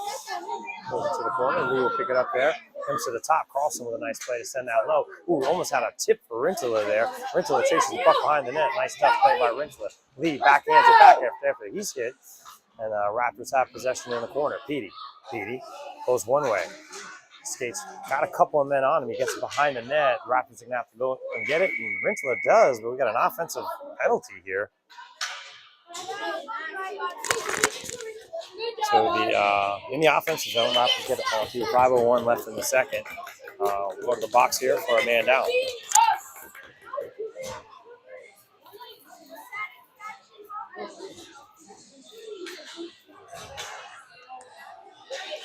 Goes to the corner. Lee will pick it up there. Comes to the top. Carlson with a nice play to send out low. Ooh, almost had a tip for Rintala there. Rintala chases the puck behind the net. Nice tough play by Rintala. Lee backhands it back after he's hit. And Raptors have possession in the corner. Petey goes one way. Skates, got a couple of men on him. He gets behind the net. Raptors are going to have to go and get it. And Rintala does, but we got an offensive penalty here. So in the offensive zone, Raptors get a penalty. 5:01 left in the second. We'll go to the box here for a man down.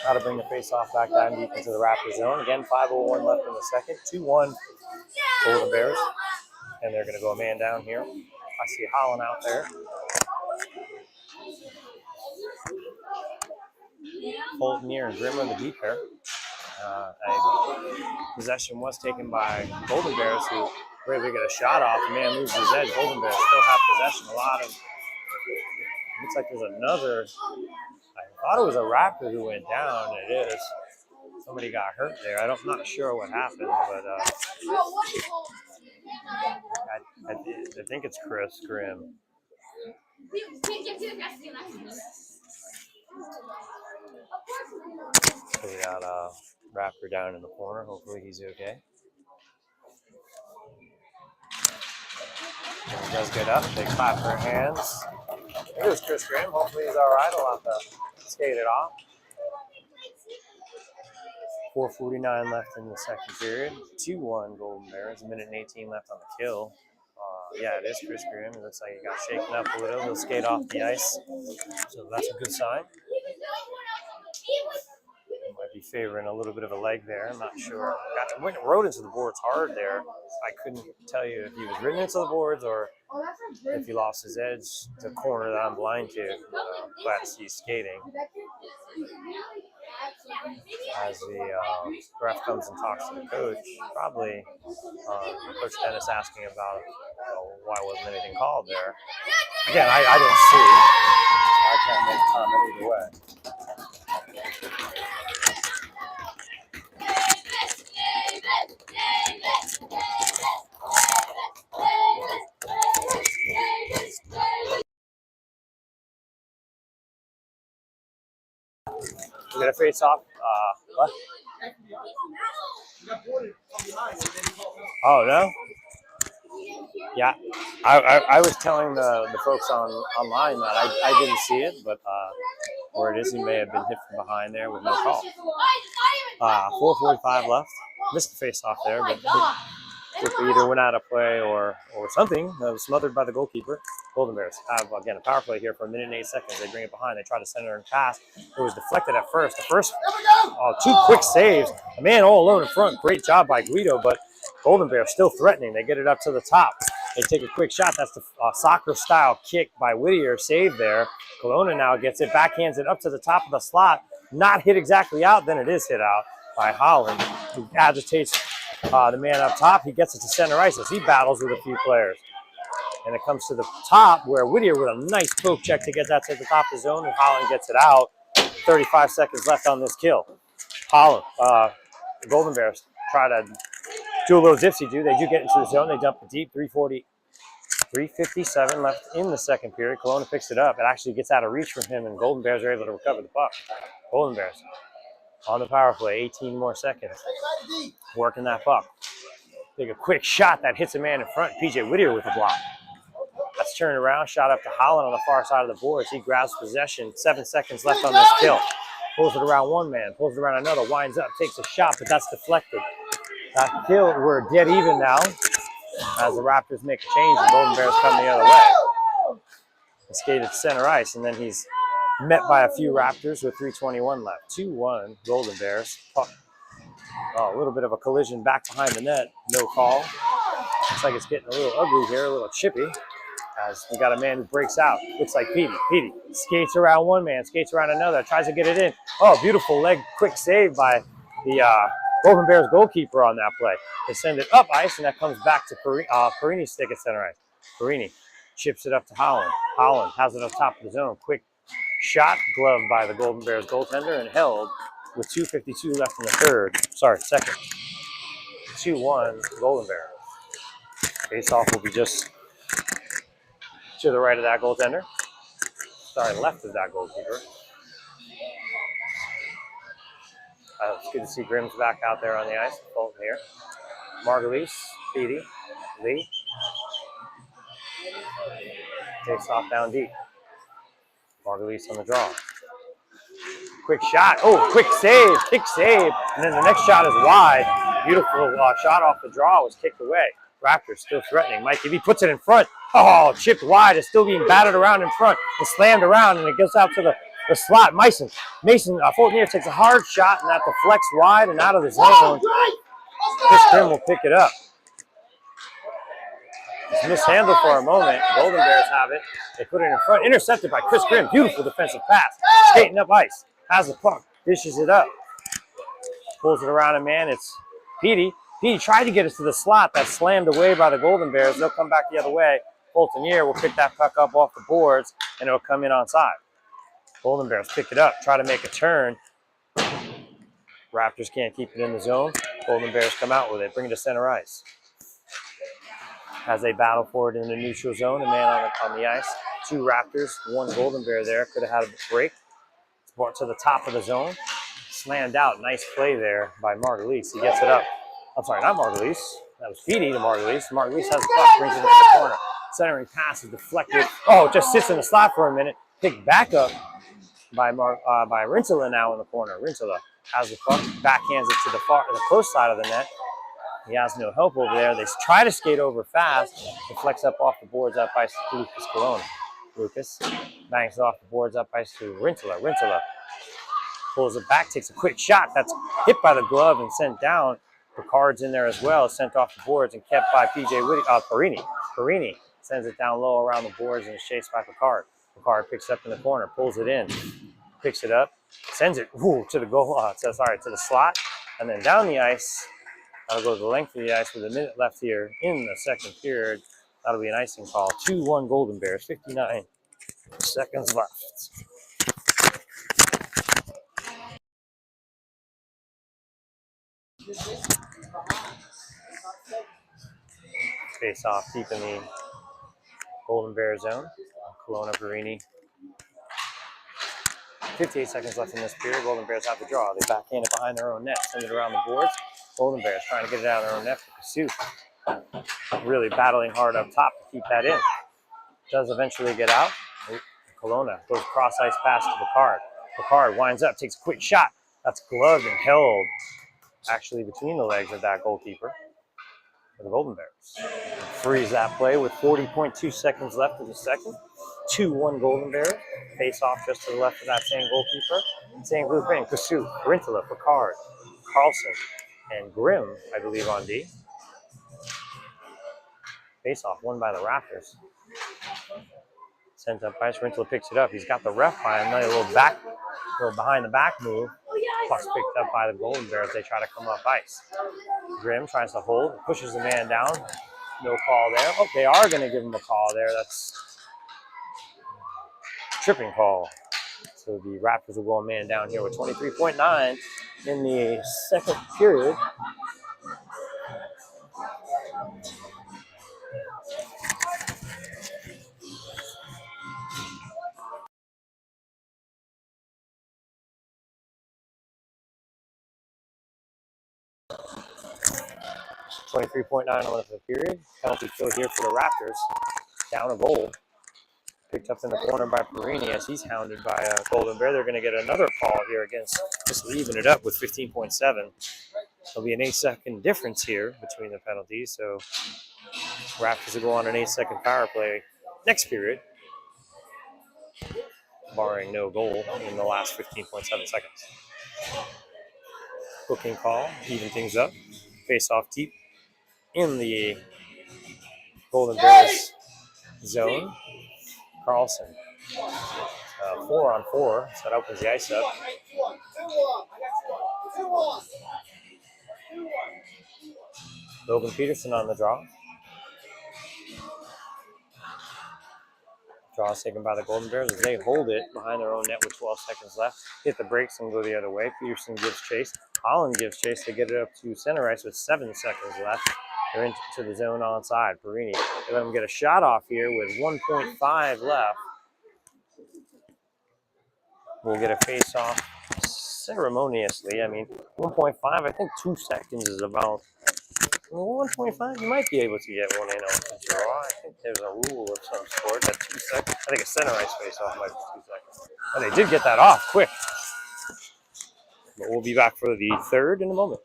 Got to bring the face-off back down deep into the Raptors zone. Again, 5:01 left in the second. 2-1 Golden Bears. And they're going to go a man down here. I see Holland out there. Holton here and Grimmer, the deep pair. Possession was taken by Golden Bears, who were able to get a shot off. The man moves his edge. Golden Bears still have possession. Looks like there's another. I thought it was a Raptor who went down. It is. Somebody got hurt there. I'm not sure what happened, but I think it's Chris Grimm. We got Raptor down in the corner. Hopefully he's okay. And he does get up. They clap their hands. I think it was Chris Grimm. Hopefully he's all right. I'll have to skate it off. 4:49 left in the second period. 2-1 Golden Bears. 1:18 left on the kill. Yeah, it is Chris Grimm. It looks like he got shaken up a little. He'll skate off the ice. So that's a good sign. Might be favoring a little bit of a leg there. I'm not sure. Rode into the boards hard there. I couldn't tell you if he was ridden into the boards or if he lost his edge. The corner that I'm blind to. Glad to see he's skating. As the ref comes and talks to the coach, probably Coach Dennis asking about why wasn't anything called there. Again, I didn't see. I can't make a comment either way. We got a face off. What? Oh no. Yeah, I was telling the folks online that I didn't see it, but where it is, he may have been hit from behind there with no call. 4:45 left. Missed the face off there, but either went out of play or something. That was smothered by the goalkeeper. Golden Bears have, again, a power play here for 1:08. They bring it behind. They try to center and pass. It was deflected at first. The first, two quick saves. A man all alone in front. Great job by Guido, but Golden Bears still threatening. They get it up to the top. They take a quick shot. That's the soccer-style kick by Whittier. Save there. Kelowna now gets it, backhands it up to the top of the slot. Not hit exactly out. Then it is hit out by Holland, who agitates the man up top. He gets it to center ice as he battles with a few players. And it comes to the top where Whittier with a nice poke check to get that to the top of the zone, and Holland gets it out. 35 seconds left on this kill. Holland, the Golden Bears try to do a little dipsy-do. They do get into the zone. They dump it deep. 3:57 left in the second period. Kelowna picks it up. It actually gets out of reach from him, and Golden Bears are able to recover the puck. Golden Bears on the power play. 18 more seconds. Working that puck. Take a quick shot that hits a man in front. PJ Whittier with the block. That's turned around. Shot up to Holland on the far side of the boards. He grabs possession. 7 seconds left on this kill. Pulls it around one man. Pulls it around another. Winds up. Takes a shot, but that's deflected. That kill, we're dead even now as the Raptors make a change. The Golden Bears come the other way. He skated center ice, and then he's met by a few Raptors with 3:21 left. 2-1 Golden Bears. A little bit of a collision back behind the net. No call. Looks like it's getting a little ugly here, a little chippy. As we got a man who breaks out. Looks like Petey. Petey skates around one man, skates around another, tries to get it in. Oh, beautiful leg, quick save by the Golden Bears goalkeeper on that play. They send it up ice, and that comes back to Perini's stick at center ice. Perini chips it up to Holland. Holland has it on top of the zone. Quick shot, gloved by the Golden Bears goaltender and held with 2:52 left in the second. 2-1 Golden Bears. Face-off will be just to the right of that goaltender. Left of that goalkeeper. It's good to see Grimm's back out there on the ice. Fulton here. Margulies, Beatty, Lee. Takes off down deep. Margulies on the draw. Quick shot. Oh, quick save. Kick save. And then the next shot is wide. Beautiful shot off the draw was kicked away. Raptors still threatening. Mike, if he puts it in front, oh, chipped wide. It's still being batted around in front. It's slammed around, and it goes out to the slot. Mason, Fulton here takes a hard shot, and that deflects wide and out of the zone. Chris Grimm will pick it up. It's mishandled for a moment. Golden Bears have it. They put it in front. Intercepted by Chris Grimm. Beautiful defensive pass. Skating up ice. Has the puck. Dishes it up. Pulls it around a man. It's Petey. Petey tried to get it to the slot. That's slammed away by the Golden Bears. They'll come back the other way. Fulton here will pick that puck up off the boards, and it'll come in onside. Golden Bears pick it up. Try to make a turn. Raptors can't keep it in the zone. Golden Bears come out with it. Bring it to center ice. As they battle for it in the neutral zone, a man on the ice. 2 Raptors, 1 Golden Bear there. Could have had a break. It's brought to the top of the zone. Slammed out. Nice play there by Margulies. He gets it up. I'm sorry, not Margulies. That was Petey to Margulies. Margulies has the puck, brings it into the corner. Centering pass is deflected. Oh, it just sits in the slot for a minute. Picked back up by Rintala now in the corner. Rintala has the puck, backhands it to the close side of the net. He has no help over there. They try to skate over fast. Deflects up off the boards up ice to Lucas Colonna. Lucas bangs it off the boards up ice to Rintala. Rintala pulls it back, takes a quick shot. That's hit by the glove and sent down. Picard's in there as well, sent off the boards and kept by Perini. Perini sends it down low around the boards and is chased by Picard. Picard picks it up in the corner, pulls it in, picks it up, sends it to the goal, to the slot, and then down the ice. That'll go the length of the ice with a minute left here in the second period. That'll be an icing call. 2-1 Golden Bears, 59 seconds left. Face off deep in the Golden Bear zone. Colonna, Perini. 58 seconds left in this period. Golden Bears have the draw. They backhand it behind their own net, send it around the boards. Golden Bears trying to get it out of their own net for pursuit. Really battling hard up top to keep that in. Does eventually get out. Colonna goes cross ice pass to Picard. Picard winds up, takes a quick shot. That's gloved and held actually between the legs of that goalkeeper for the Golden Bears. Freeze that play with 40.2 seconds left in the second. 2-1 Golden Bears. Face off just to the left of that same goalkeeper. Same blue thing. Pursuit. Rintala, Picard, Carlson, and Grimm, I believe, on D. Face off won by the Raptors. Sent up ice. Rintala picks it up. He's got the ref by him. A little behind the back move. Puck's picked up by the Golden Bears. They try to come up ice. Grimm tries to hold, pushes the man down. No call there. Oh, they are going to give him a call there. That's a tripping call. So the Raptors will go a man down here with 23.9 in the second period. .9 on the period. Penalty kill here for the Raptors. Down a goal. Picked up in the corner by Perini as he's hounded by Golden Bear. They're going to get another call here against just leaving it up with 15.7. There'll be an 8-second difference here between the penalties. So Raptors will go on an 8-second power play next period, barring no goal in the last 15.7 seconds. Hooking call, even things up. Face off deep in the Golden Bears zone. Carlson, 4-on-4, so that opens the ice up. Logan Peterson on the draw. Draw is taken by the Golden Bears as they hold it behind their own net with 12 seconds left. Hit the brakes and go the other way. Peterson gives chase. Holland gives chase to get it up to center ice with 7 seconds left. They're into the zone onside. Perini, they let them get a shot off here with 1.5 left. We'll get a face-off ceremoniously. I mean, 1.5, I think 2 seconds is about... 1.5, you might be able to get one in on the draw. I think there's a rule of some sort that 2 seconds. I think a center ice face-off might be 2 seconds. And they did get that off quick. But we'll be back for the third in a moment.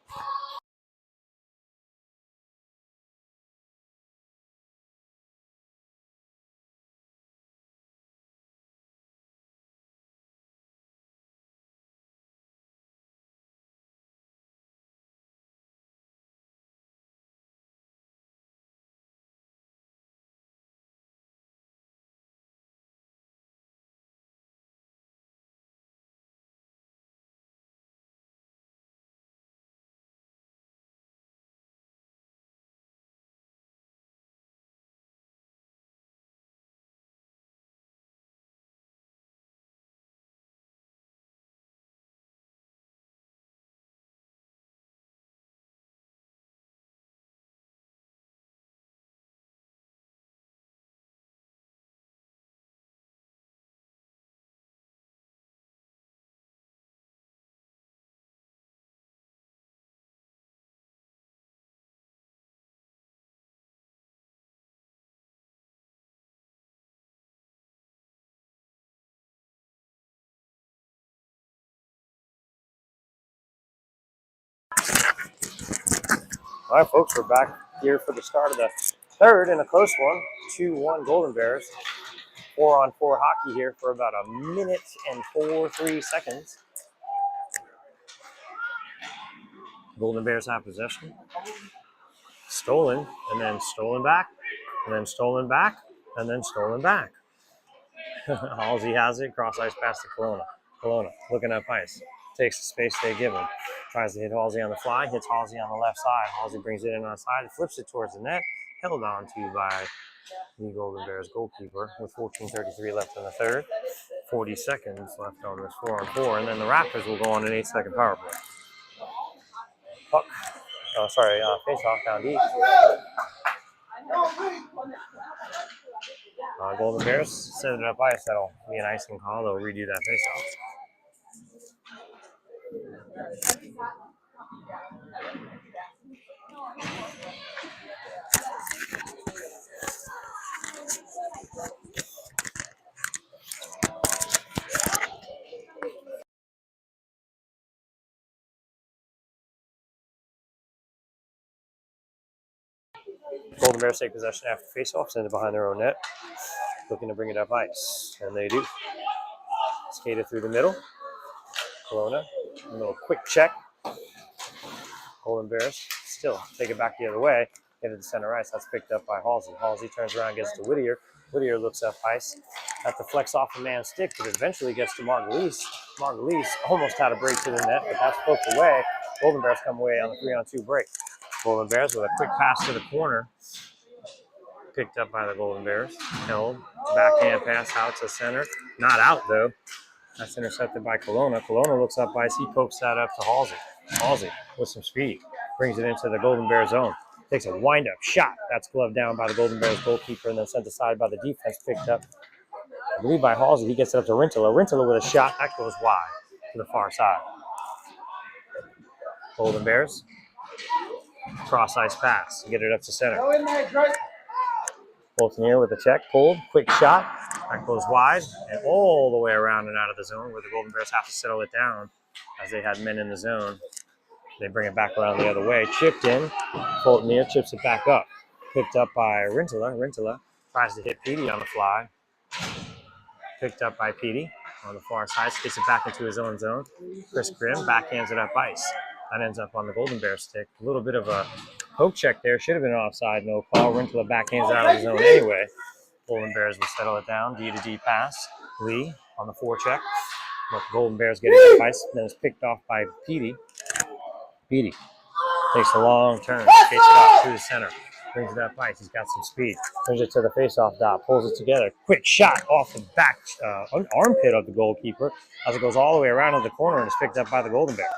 All right, folks, we're back here for the start of the third in a close one. 2-1 Golden Bears. 4-on-4 hockey here for about a minute and 3 seconds. Golden Bears have possession. Stolen, and then stolen back, and then stolen back, and then stolen back. Halsey has it, cross ice pass to Kelowna. Kelowna looking up ice. Takes the space they give him. Tries to hit Halsey on the fly, hits Halsey on the left side. Halsey brings it in on the side, flips it towards the net. Held on to by the Golden Bears goalkeeper with 14:33 left in the third. 40 seconds left on this 4-on-4, and then the Raptors will go on an 8-second power play. Puck, face-off down deep. Golden Bears set it up ice. That'll be an icing call. They'll redo that face-off. Golden Bears take possession after face-off, send it behind their own net. Looking to bring it up ice, and they do. Skated through the middle. Kelowna, a little quick check. Golden Bears still take it back the other way. Get it to center ice. That's picked up by Halsey. Halsey turns around, gets to Whittier. Whittier looks up ice. At the flex off a man's stick, but eventually gets to Margulies. Margulies almost had a break to the net, but that's poked away. Golden Bears come away on the 3-on-2 break. Golden Bears with a quick pass to the corner. Picked up by the Golden Bears. Held. Backhand pass out to center. Not out, though. That's intercepted by Kelowna. Kelowna looks up ice. He pokes that up to Halsey. Halsey with some speed. Brings it into the Golden Bears zone. Takes a wind-up shot. That's gloved down by the Golden Bears goalkeeper and then sent aside by the defense. Picked up, I believe, by Halsey. He gets it up to Rintala. Rintala with a shot. That goes wide to the far side. Golden Bears. Cross ice pass. Get it up to center. Boltonier with a check. Pulled. Quick shot. That goes wide and all the way around and out of the zone where the Golden Bears have to settle it down as they had men in the zone. They bring it back around the other way. Chipped in. Boltonier chips it back up. Picked up by Rintala. Rintala tries to hit Petey on the fly. Picked up by Petey on the far side. Gets it back into his own zone. Chris Grimm backhands it up ice. That ends up on the Golden Bear stick. A little bit of a poke check there. Should have been offside. No call. Rintala backhands it out of the zone anyway. Golden Bears will settle it down. D-to-D pass. Lee on the forecheck. But the Golden Bears getting up ice. Then it's picked off by Petey. Petey Takes a long turn, skates it out through the center. Brings it up ice. He's got some speed. Brings it to the face-off dot. Pulls it together. Quick shot off the back armpit of the goalkeeper as it goes all the way around to the corner and is picked up by the Golden Bears.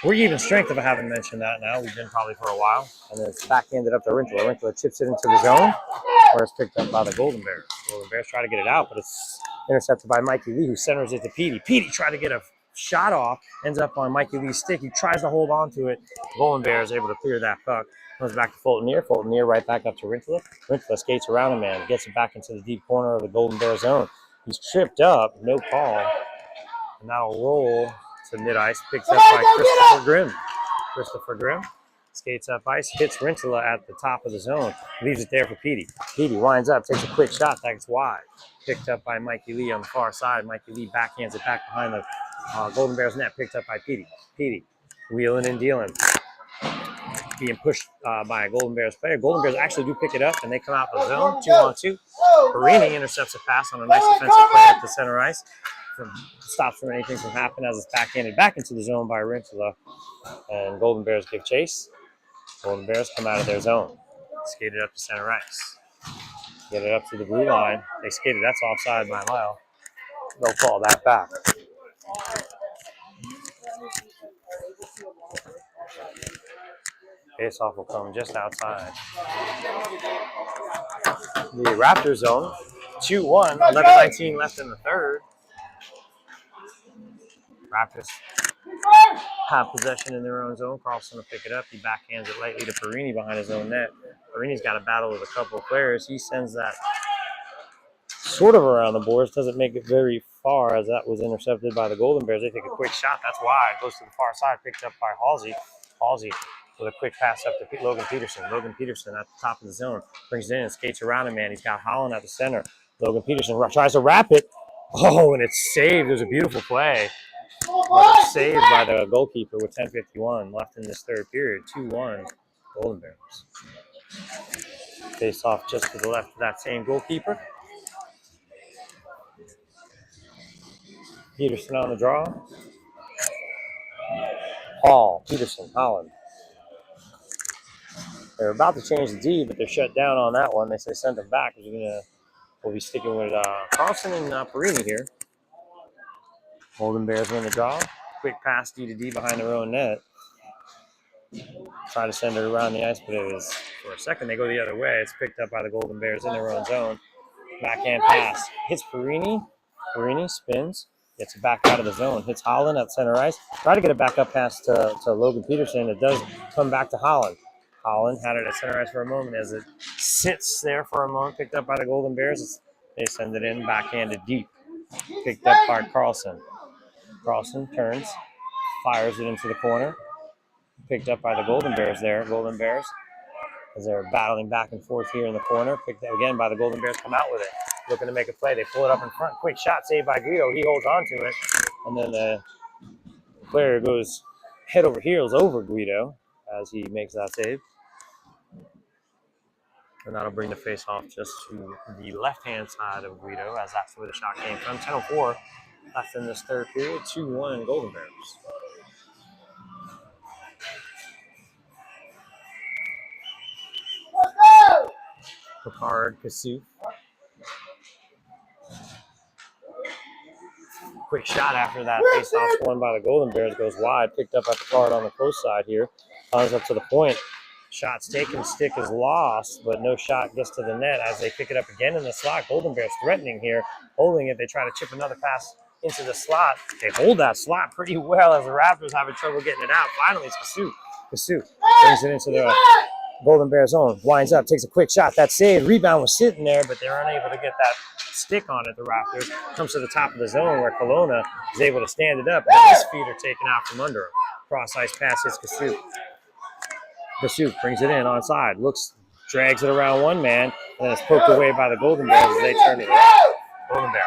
We're even strength if I haven't mentioned that now. We've been probably for a while. And then it's backhanded up to Rinkler. Rinkler chips it into the zone where it's picked up by the Golden Bears. The Golden Bears try to get it out, but it's intercepted by Mikey Lee, who centers it to Petey. Petey tried to get a shot off, ends up on Mikey Lee's stick. He tries to hold on to it. Golden Bears able to clear that puck. Comes back to Fulton-Near. Fulton-Near right back up to Rinkler. Rinkler skates around him and gets it back into the deep corner of the Golden Bear zone. He's tripped up, no call. And that'll roll to mid-ice, picks up by Christopher Grimm. Christopher Grimm skates up ice, hits Rintala at the top of the zone, leaves it there for Petey. Petey winds up, takes a quick shot, that's wide. Picked up by Mikey Lee on the far side. Mikey Lee backhands it back behind the Golden Bears net, picked up by Petey. Petey wheeling and dealing. Being pushed by a Golden Bears player. Golden Bears actually do pick it up, and they come out of the zone, 2-on-2. Perini intercepts a pass on a nice defensive play at the center ice. Stops from anything from happening as it's backhanded back into the zone by Rintala. And Golden Bears give chase. Golden Bears come out of their zone. Skate it up to center ice. Get it up to the blue line. They skated. That's offside by a mile. They'll call that back. Face-off will come just outside the Raptor zone. 2-1, 11-19 left in the third. Raptors have possession in their own zone. Carlson will pick it up. He backhands it lightly to Perini behind his own net. Perini's got a battle with a couple of players. He sends that sort of around the boards. Doesn't make it very far as that was intercepted by the Golden Bears. They take a quick shot. That's wide. Goes to the far side. Picked up by Halsey. Halsey with a quick pass up to Logan Peterson. Logan Peterson at the top of the zone. Brings it in and skates around him, man. He's got Holland at the center. Logan Peterson tries to wrap it. Oh, and it's saved. It was a beautiful play. But it's saved by the goalkeeper with 10:51 left in this third period. 2-1 Golden Bears. Face off just to the left of that same goalkeeper. Peterson on the draw. Hall, Peterson, Holland. They're about to change the D, but they're shut down on that one. They say send them back because we'll be sticking with Carlson and Perini here. Golden Bears win the draw. Quick pass D to D behind their own net. Try to send it around the ice, but it was, for a second, they go the other way. It's picked up by the Golden Bears in their own zone. Backhand pass. Hits Perini. Perini spins. Gets it back out of the zone. Hits Holland at center ice. Try to get a backup pass to Logan Peterson. It does come back to Holland. Holland had it at center ice for a moment as it sits there for a moment. Picked up by the Golden Bears. They send it in, backhanded deep. Picked up by Carlson. Carlson turns, fires it into the corner. Picked up by the Golden Bears there. Golden Bears, as they're battling back and forth here in the corner. Picked up again by the Golden Bears, come out with it. Looking to make a play. They pull it up in front. Quick shot saved by Guido. He holds on to it. And then the player goes head over heels over Guido as he makes that save. And that'll bring the face off just to the left-hand side of Guido as that's where the shot came from. 10:04 left in this third period. 2-1 Golden Bears. Picard, Kasuf. Quick shot after that face-off won by the Golden Bears goes wide. Picked up at the card on the close side here. Comes up to the point. Shots taken, stick is lost, but no shot gets to the net as they pick it up again in the slot. Golden Bears threatening here, holding it. They try to chip another pass into the slot. They hold that slot pretty well as the Raptors having trouble getting it out. Finally, it's Kasuf. Kasuf brings it into the Golden Bears zone. Winds up, takes a quick shot. That saved. Rebound was sitting there, but they're unable to get that stick on it. The Raptors comes to the top of the zone where Kelowna is able to stand it up, and his feet are taken out from under him. Cross ice pass hits Kasuf. Kasuf brings it in onside. Looks, drags it around one man, and then it's poked away by the Golden Bears as they turn it around. Golden Bears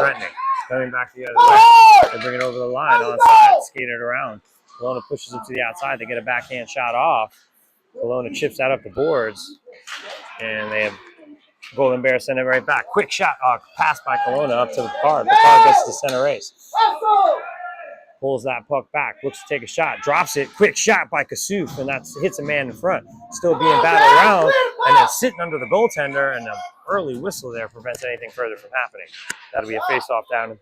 threatening, coming back the other way. They bring it over the line onside, skate it around. Kelowna pushes it to the outside. They get a backhand shot off. Kelowna chips that up the boards, and they have Golden Bears send it right back. Quick shot, pass by Kelowna up to the card. The card gets to center ice. Pulls that puck back, looks to take a shot, drops it, quick shot by Kasuf, and that hits a man in front. Still being battled around, and then sitting under the goaltender, and an early whistle there prevents anything further from happening. That'll be a face-off down.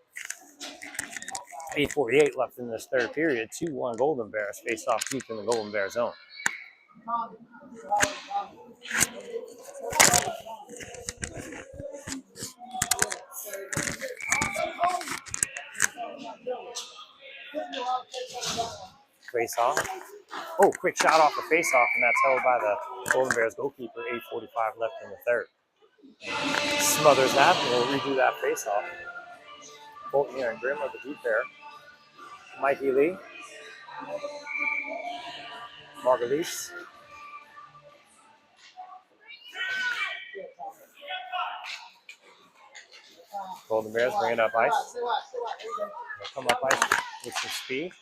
8:48 left in this third period. 2-1 Golden Bears face off deep in the Golden Bear zone. Face off. Oh, quick shot off the face off, and that's held by the Golden Bears goalkeeper. 8:45 left in the third. Smothers that, and we'll redo that face off. Bolton here and Grimm are the deep pair. Mikey Lee. Margulies. Golden Bears bring it up ice. They'll come up ice with some speed.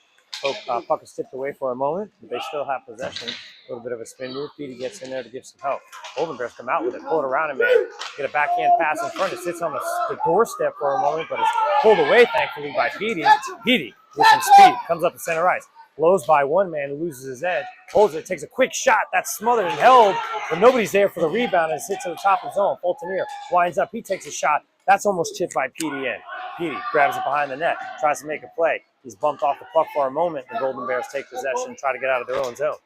Puck is tipped away for a moment, but they still have possession. A little bit of a spin move. Petey gets in there to give some help. Golden Bears come out with it, pull it around him, man. Get a backhand pass in front. It sits on the doorstep for a moment, but it's pulled away, thankfully, by Petey. Petey, with some speed, comes up to center ice. Blows by one man who loses his edge. Holds it, takes a quick shot. That's smothered and held, but nobody's there for the rebound, and it sits to the top of the zone. Fulton winds up. He takes a shot. That's almost chipped by Petey in. Petey grabs it behind the net, tries to make a play. He's bumped off the puck for a moment. The Golden Bears take possession and try to get out of their own zone.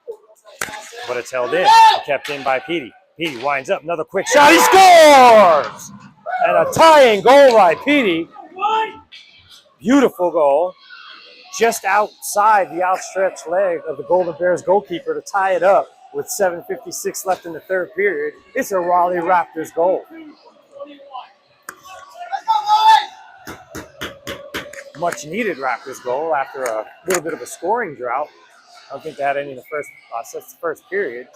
But it's held in. Kept in by Petey. Petey winds up. Another quick shot. He scores! And a tying goal by Petey. Beautiful goal. Just outside the outstretched leg of the Golden Bears goalkeeper to tie it up with 7:56 left in the third period. It's a Raleigh Raptors goal. Much needed Raptors goal after a little bit of a scoring drought. I don't think they had any in the first period.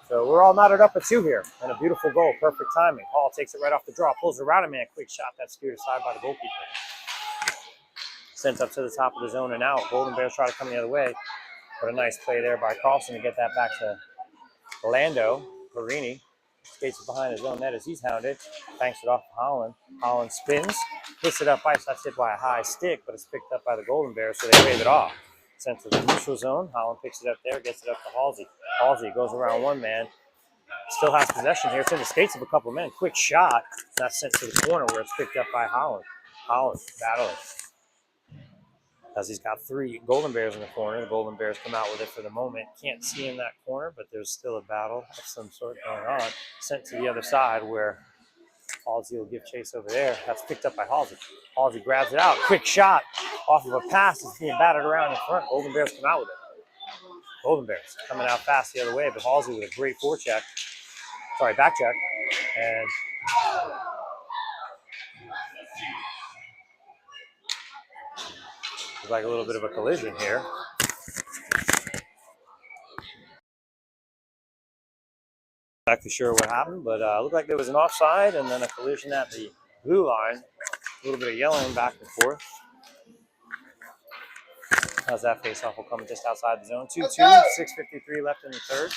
So we're all knotted up at 2 here. And a beautiful goal, perfect timing. Hall takes it right off the draw, pulls it around a man, quick shot that's steered aside by the goalkeeper. Sent up to the top of the zone and out. Golden Bears try to come the other way. But a nice play there by Carlson to get that back to Orlando. Perini skates it behind his own net as he's hounded. Banks it off to Holland. Holland spins, hits it up ice. That's hit by a high stick, but it's picked up by the Golden Bears, so they wave it off. Sent to the neutral zone. Holland picks it up there, gets it up to Halsey. Halsey goes around one man. Still has possession here. It's in the skates of a couple of men. Quick shot. That's sent to the corner where it's picked up by Holland. Holland battling. As he's got 3 Golden Bears in the corner. The Golden Bears come out with it for the moment. Can't see in that corner, but there's still a battle of some sort going on. Sent to the other side where Halsey will give chase over there. That's picked up by Halsey. Halsey grabs it out. Quick shot off of a pass. It's being battered around in front. Golden Bears come out with it. Golden Bears coming out fast the other way, but Halsey with a great back check. And it's like a little bit of a collision here. Not exactly sure what happened, but it looked like there was an offside and then a collision at the blue line. A little bit of yelling back and forth. As that faceoff will come just outside the zone. 2-2, 6:53 left in the third.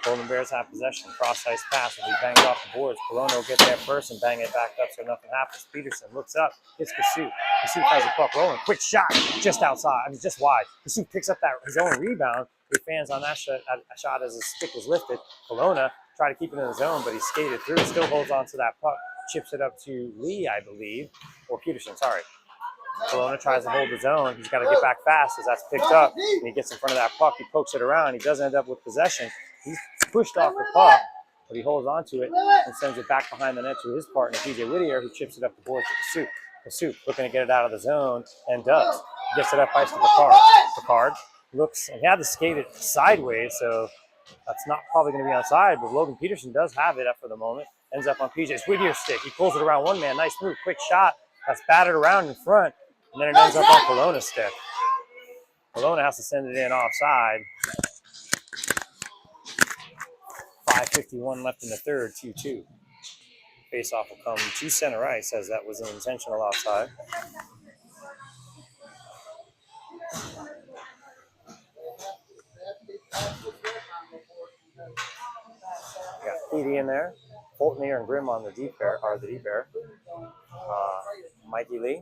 Golden Bears have possession. Cross-ice pass will be banged off the boards. Colonna will get there first and bang it back up so nothing happens. Peterson looks up, hits Kasuf. Kasuf has the puck rolling. Quick shot, just outside. Just wide. Kasuf picks up his own rebound. He fans on that shot as his stick was lifted. Colonna tried to keep it in the zone, but he skated through. Still holds on to that puck. Chips it up to Lee, I believe. Or Peterson, sorry. Colonna tries to hold his own. He's got to get back fast as that's picked up. And he gets in front of that puck. He pokes it around. He does end up with possession. He's pushed off the puck, but he holds on to it and sends it back behind the net to his partner, TJ Whittier, who chips it up the board to Kasuf. Kasuf looking to get it out of the zone and does. Gets it up ice to Picard. Picard looks, and he had to skate it sideways, so that's not probably going to be onside, but Logan Peterson does have it up for the moment. Ends up on PJ's Whittier's stick. He pulls it around one man. Nice move. Quick shot. That's battered around in front, and then it ends up on Colonna's stick. Colonna has to send it in offside. 5:51 left in the third, 2-2. Face-off will come to center ice as that was an intentional offside. Got Petey in there. Fulton and Grimm on the deep pair, are the deep pair. Mikey Lee.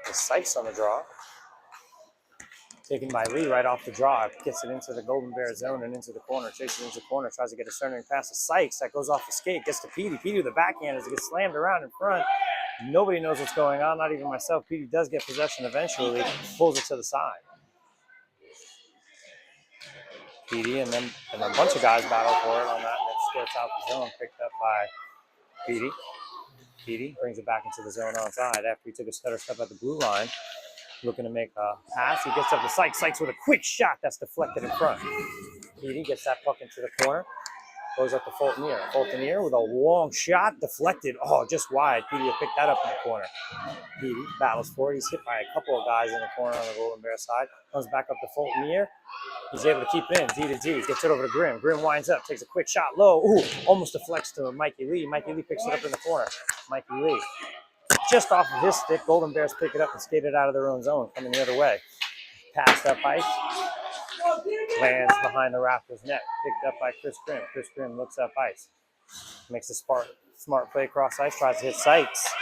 The Sykes on the draw. Taken by Lee right off the draw. Gets it into the Golden Bear zone and into the corner. Chases into the corner. Tries to get a centering pass to Sykes. That goes off the skate. Gets to Petey. Petey with the backhand as it gets slammed around in front. Nobody knows what's going on, not even myself. Petey does get possession eventually. Pulls it to the side. Petey and then a bunch of guys battle for it on that. That skirts out the zone. Picked up by Petey. Petey brings it back into the zone onside after he took a stutter step at the blue line. Looking to make a pass. He gets up to Sykes. Sykes with a quick shot that's deflected in front. Petey gets that puck into the corner. Goes up to Fulton. Fulton with a long shot. Deflected. Oh, just wide. Petey will pick that up in the corner. Petey battles for it. He's hit by a couple of guys in the corner on the Golden Bear side. Comes back up to Fulton. He's able to keep it in. D to D. Gets it over to Grimm. Grimm winds up. Takes a quick shot low. Ooh, almost deflects to Mikey Lee. Mikey Lee picks it up in the corner. Mikey Lee. Just off of his stick, Golden Bears pick it up and skate it out of their own zone, coming the other way. Passed up ice. Lands behind the Raptors net. Picked up by Chris Grimm. Chris Grimm looks up ice. Makes a smart play across ice. Tries to hit Sykes.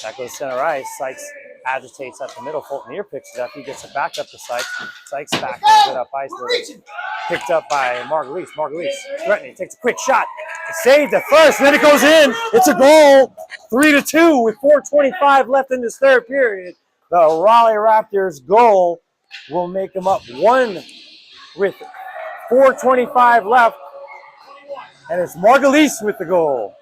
That goes center ice. Sykes agitates at the middle. Fulton picks it up. He gets it back up to Sykes. Sykes back it up ice. Picked up by Margulies. Margulies threatening. Takes a quick shot. Saved at first. Then it goes in. It's a goal. 3-2 with 4:25 left in this third period. The Raleigh Raptors goal will make them up 1 with 4:25 left. And it's Margulies with the goal.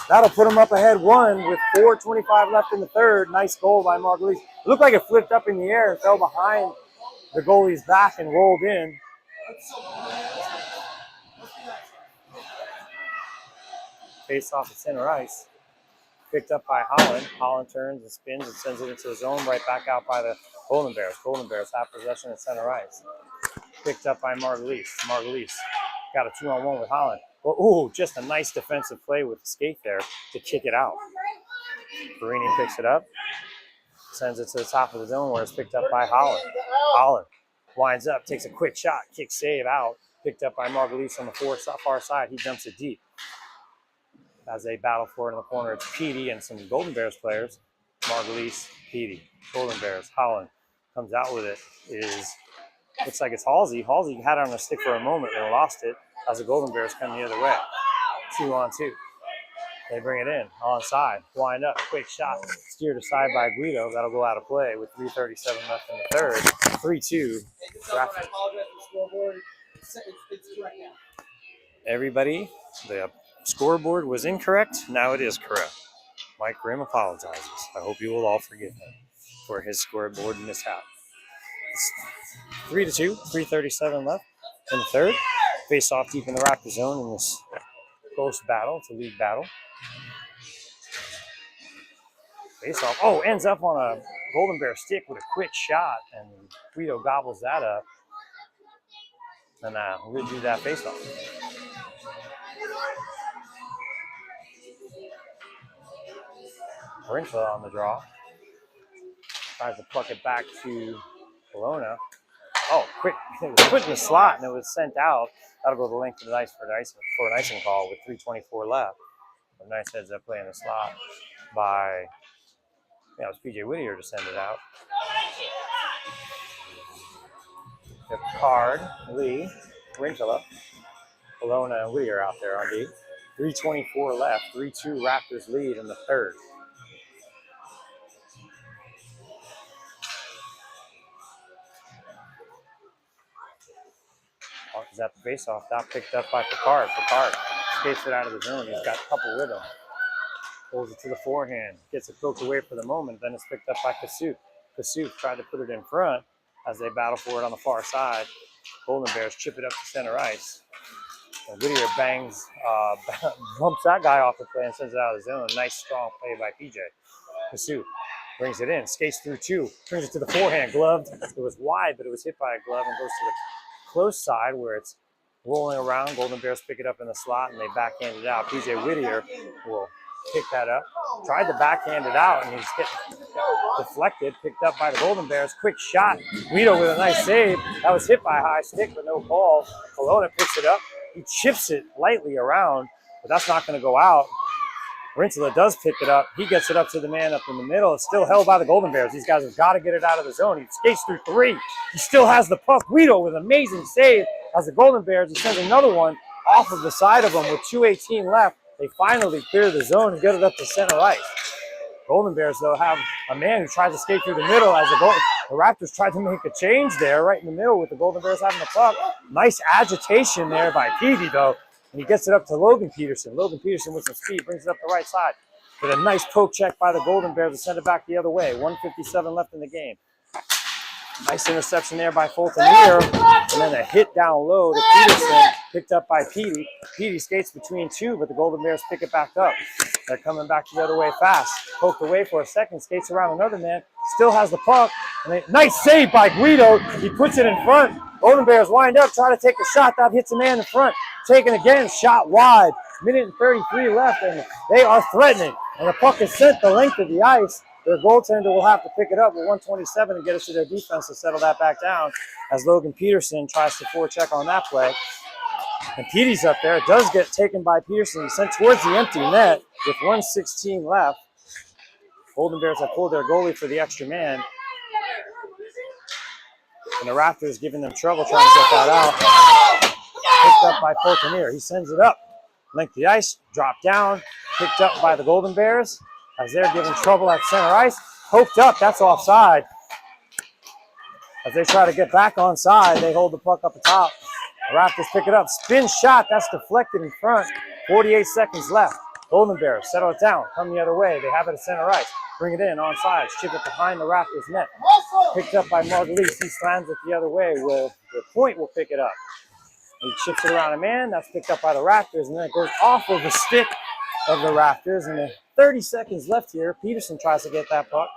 That'll put them up ahead 1 with 4:25 left in the third. Nice goal by Margulies. It looked like it flipped up in the air, fell behind the goalie's back and rolled in. Face off at center ice. Picked up by Holland. Holland turns and spins and sends it into the zone right back out by the Golden Bears. Golden Bears have possession at center ice. Picked up by Margulies. Margulies got a 2-on-1 with Holland. Well, ooh, just a nice defensive play with the skate there to kick it out. Perini picks it up. Sends it to the top of the zone where it's picked up by Holland. Holland winds up, takes a quick shot, kick save out. Picked up by Margulies on the far side. He dumps it deep. As they battle for it in the corner, it's Petey and some Golden Bears players. Margulies, Petey, Golden Bears, Holland comes out with it. Looks like it's Halsey. Halsey had it on the stick for a moment and lost it as the Golden Bears come the other way. 2-on-2. They bring it in, onside, wind up, quick shot, steered aside by Guido. That'll go out of play with 3:37 left in the third. 3-2. Everybody, the scoreboard was incorrect. Now it is correct. Mike Grimm apologizes. I hope you will all forgive him for his scoreboard mishap. 3-2, 3:37 left in the third. Face off deep in the Raptor zone in this close battle. It's a league battle. Face off. Oh, ends up on a Golden Bear stick with a quick shot, and Guido gobbles that up. And we'll do that face off. Brinchla on the draw. Tries to pluck it back to Bologna. Oh, quick. It was put in the slot and it was sent out. That'll go the length of the ice for an icing call with 3:24 left. But nice heads up play in the slot by, it was PJ Whittier to send it out. Card, Lee, Brinchla, Bologna, and Whittier out there on D. 3:24 left. 3-2 Raptors lead in the third. Is at the face-off. That picked up by Picard. Picard skates it out of the zone. He's got a couple with him. Pulls it to the forehand. Gets it poked away for the moment. Then it's picked up by Kasuk. Kasuk tried to put it in front as they battle for it on the far side. Golden Bears chip it up to center ice. And Whittier bangs, bumps that guy off the play and sends it out of the zone. Nice strong play by PJ. Kasuk brings it in. Skates through 2. Turns it to the forehand. Gloved. It was wide, but it was hit by a glove and goes to the close side where it's rolling around. Golden Bears pick it up in the slot and they backhand it out. PJ Whittier will picked that up, tried to backhand it out, and he's getting deflected, picked up by the Golden Bears. Quick shot. Guido with a nice save. That was hit by a high stick, but no ball. Colonna picks it up. He chips it lightly around, but that's not going to go out. Rinsula does pick it up. He gets it up to the man up in the middle. It's still held by the Golden Bears. These guys have got to get it out of the zone. He skates through 3. He still has the puck. Guido with an amazing save as the Golden Bears. He sends another one off of the side of him with 2:18 left. They finally clear the zone and get it up to center ice. Golden Bears, though, have a man who tries to skate through the middle as the Raptors tried to make a change there right in the middle with the Golden Bears having the puck. Nice agitation there by Peavy, though. And he gets it up to Logan Peterson. Logan Peterson with some speed brings it up the right side with a nice poke check by the Golden Bears to send it back the other way. 1:57 left in the game. Nice interception there by Fulton-Meir. And then a hit down low to Peterson, picked up by Petey. Petey skates between 2, but the Golden Bears pick it back up. They're coming back the other way fast. Poked away for a second, skates around another man, still has the puck. And nice save by Guido. He puts it in front. Golden Bears wind up, try to take a shot. That hits a man in front. Taken again, shot wide. 1:33 left, and they are threatening. And the puck is sent the length of the ice. Their goaltender will have to pick it up with 1:27 and get it to their defense to settle that back down as Logan Peterson tries to forecheck on that play. And Petey's up there. It does get taken by Peterson. He's sent towards the empty net with 1:16 left. Golden Bears have pulled their goalie for the extra man. And the Raptors giving them trouble trying to get that out. Picked up by Fulton-Meir. He sends it up. Length of the ice, dropped down, picked up by the Golden Bears as they're giving trouble at center ice. Poked up, that's offside. As they try to get back on side, they hold the puck up the top. The Raptors pick it up. Spin shot, that's deflected in front. 48 seconds left. Golden Bears settle it down, come the other way. They have it at center ice. Bring it in on side, chip it behind the Raptors net. Picked up by Margulies. He slams it the other way. The point will pick it up. He chips it around a man. That's picked up by the Raptors, and then it goes off of the stick of the Raptors. And then 30 seconds left here. Peterson tries to get that puck.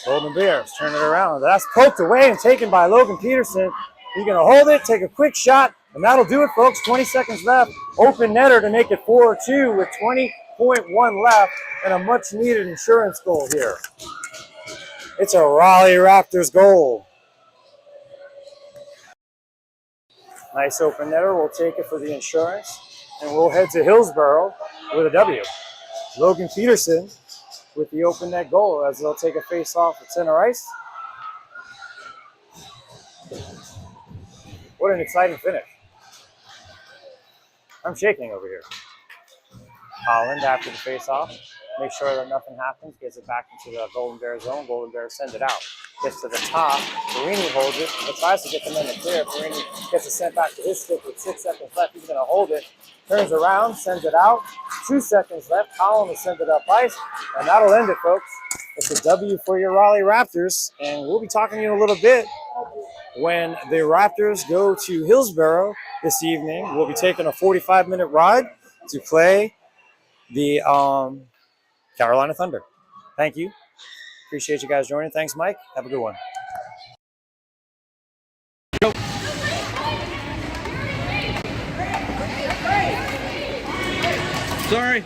Golden Bears turn it around. That's poked away and taken by Logan Peterson. He's going to hold it, take a quick shot, and that'll do it, folks. 20 seconds left. Open netter to make it 4-2 with 20.1 left and a much-needed insurance goal here. It's a Raleigh Raptors goal. Nice open netter. We'll take it for the insurance. And we'll head to Hillsborough with a W. Logan Peterson with the open net goal as they'll take a face-off at center ice. What an exciting finish. I'm shaking over here. Holland after the face-off. Make sure that nothing happens. Gets it back into the Golden Bears zone. Golden Bears send it out. Gets to the top. Perini holds it. He tries to get them in the clear. Perini gets it sent back to his stick with 6 seconds left. He's going to hold it. Turns around, sends it out. 2 seconds left. Collin will send it up ice. And that'll end it, folks. It's a W for your Raleigh Raptors. And we'll be talking to you in a little bit when the Raptors go to Hillsborough this evening. We'll be taking a 45-minute ride to play the Carolina Thunder. Thank you. Appreciate you guys joining. Thanks, Mike. Have a good one. Sorry.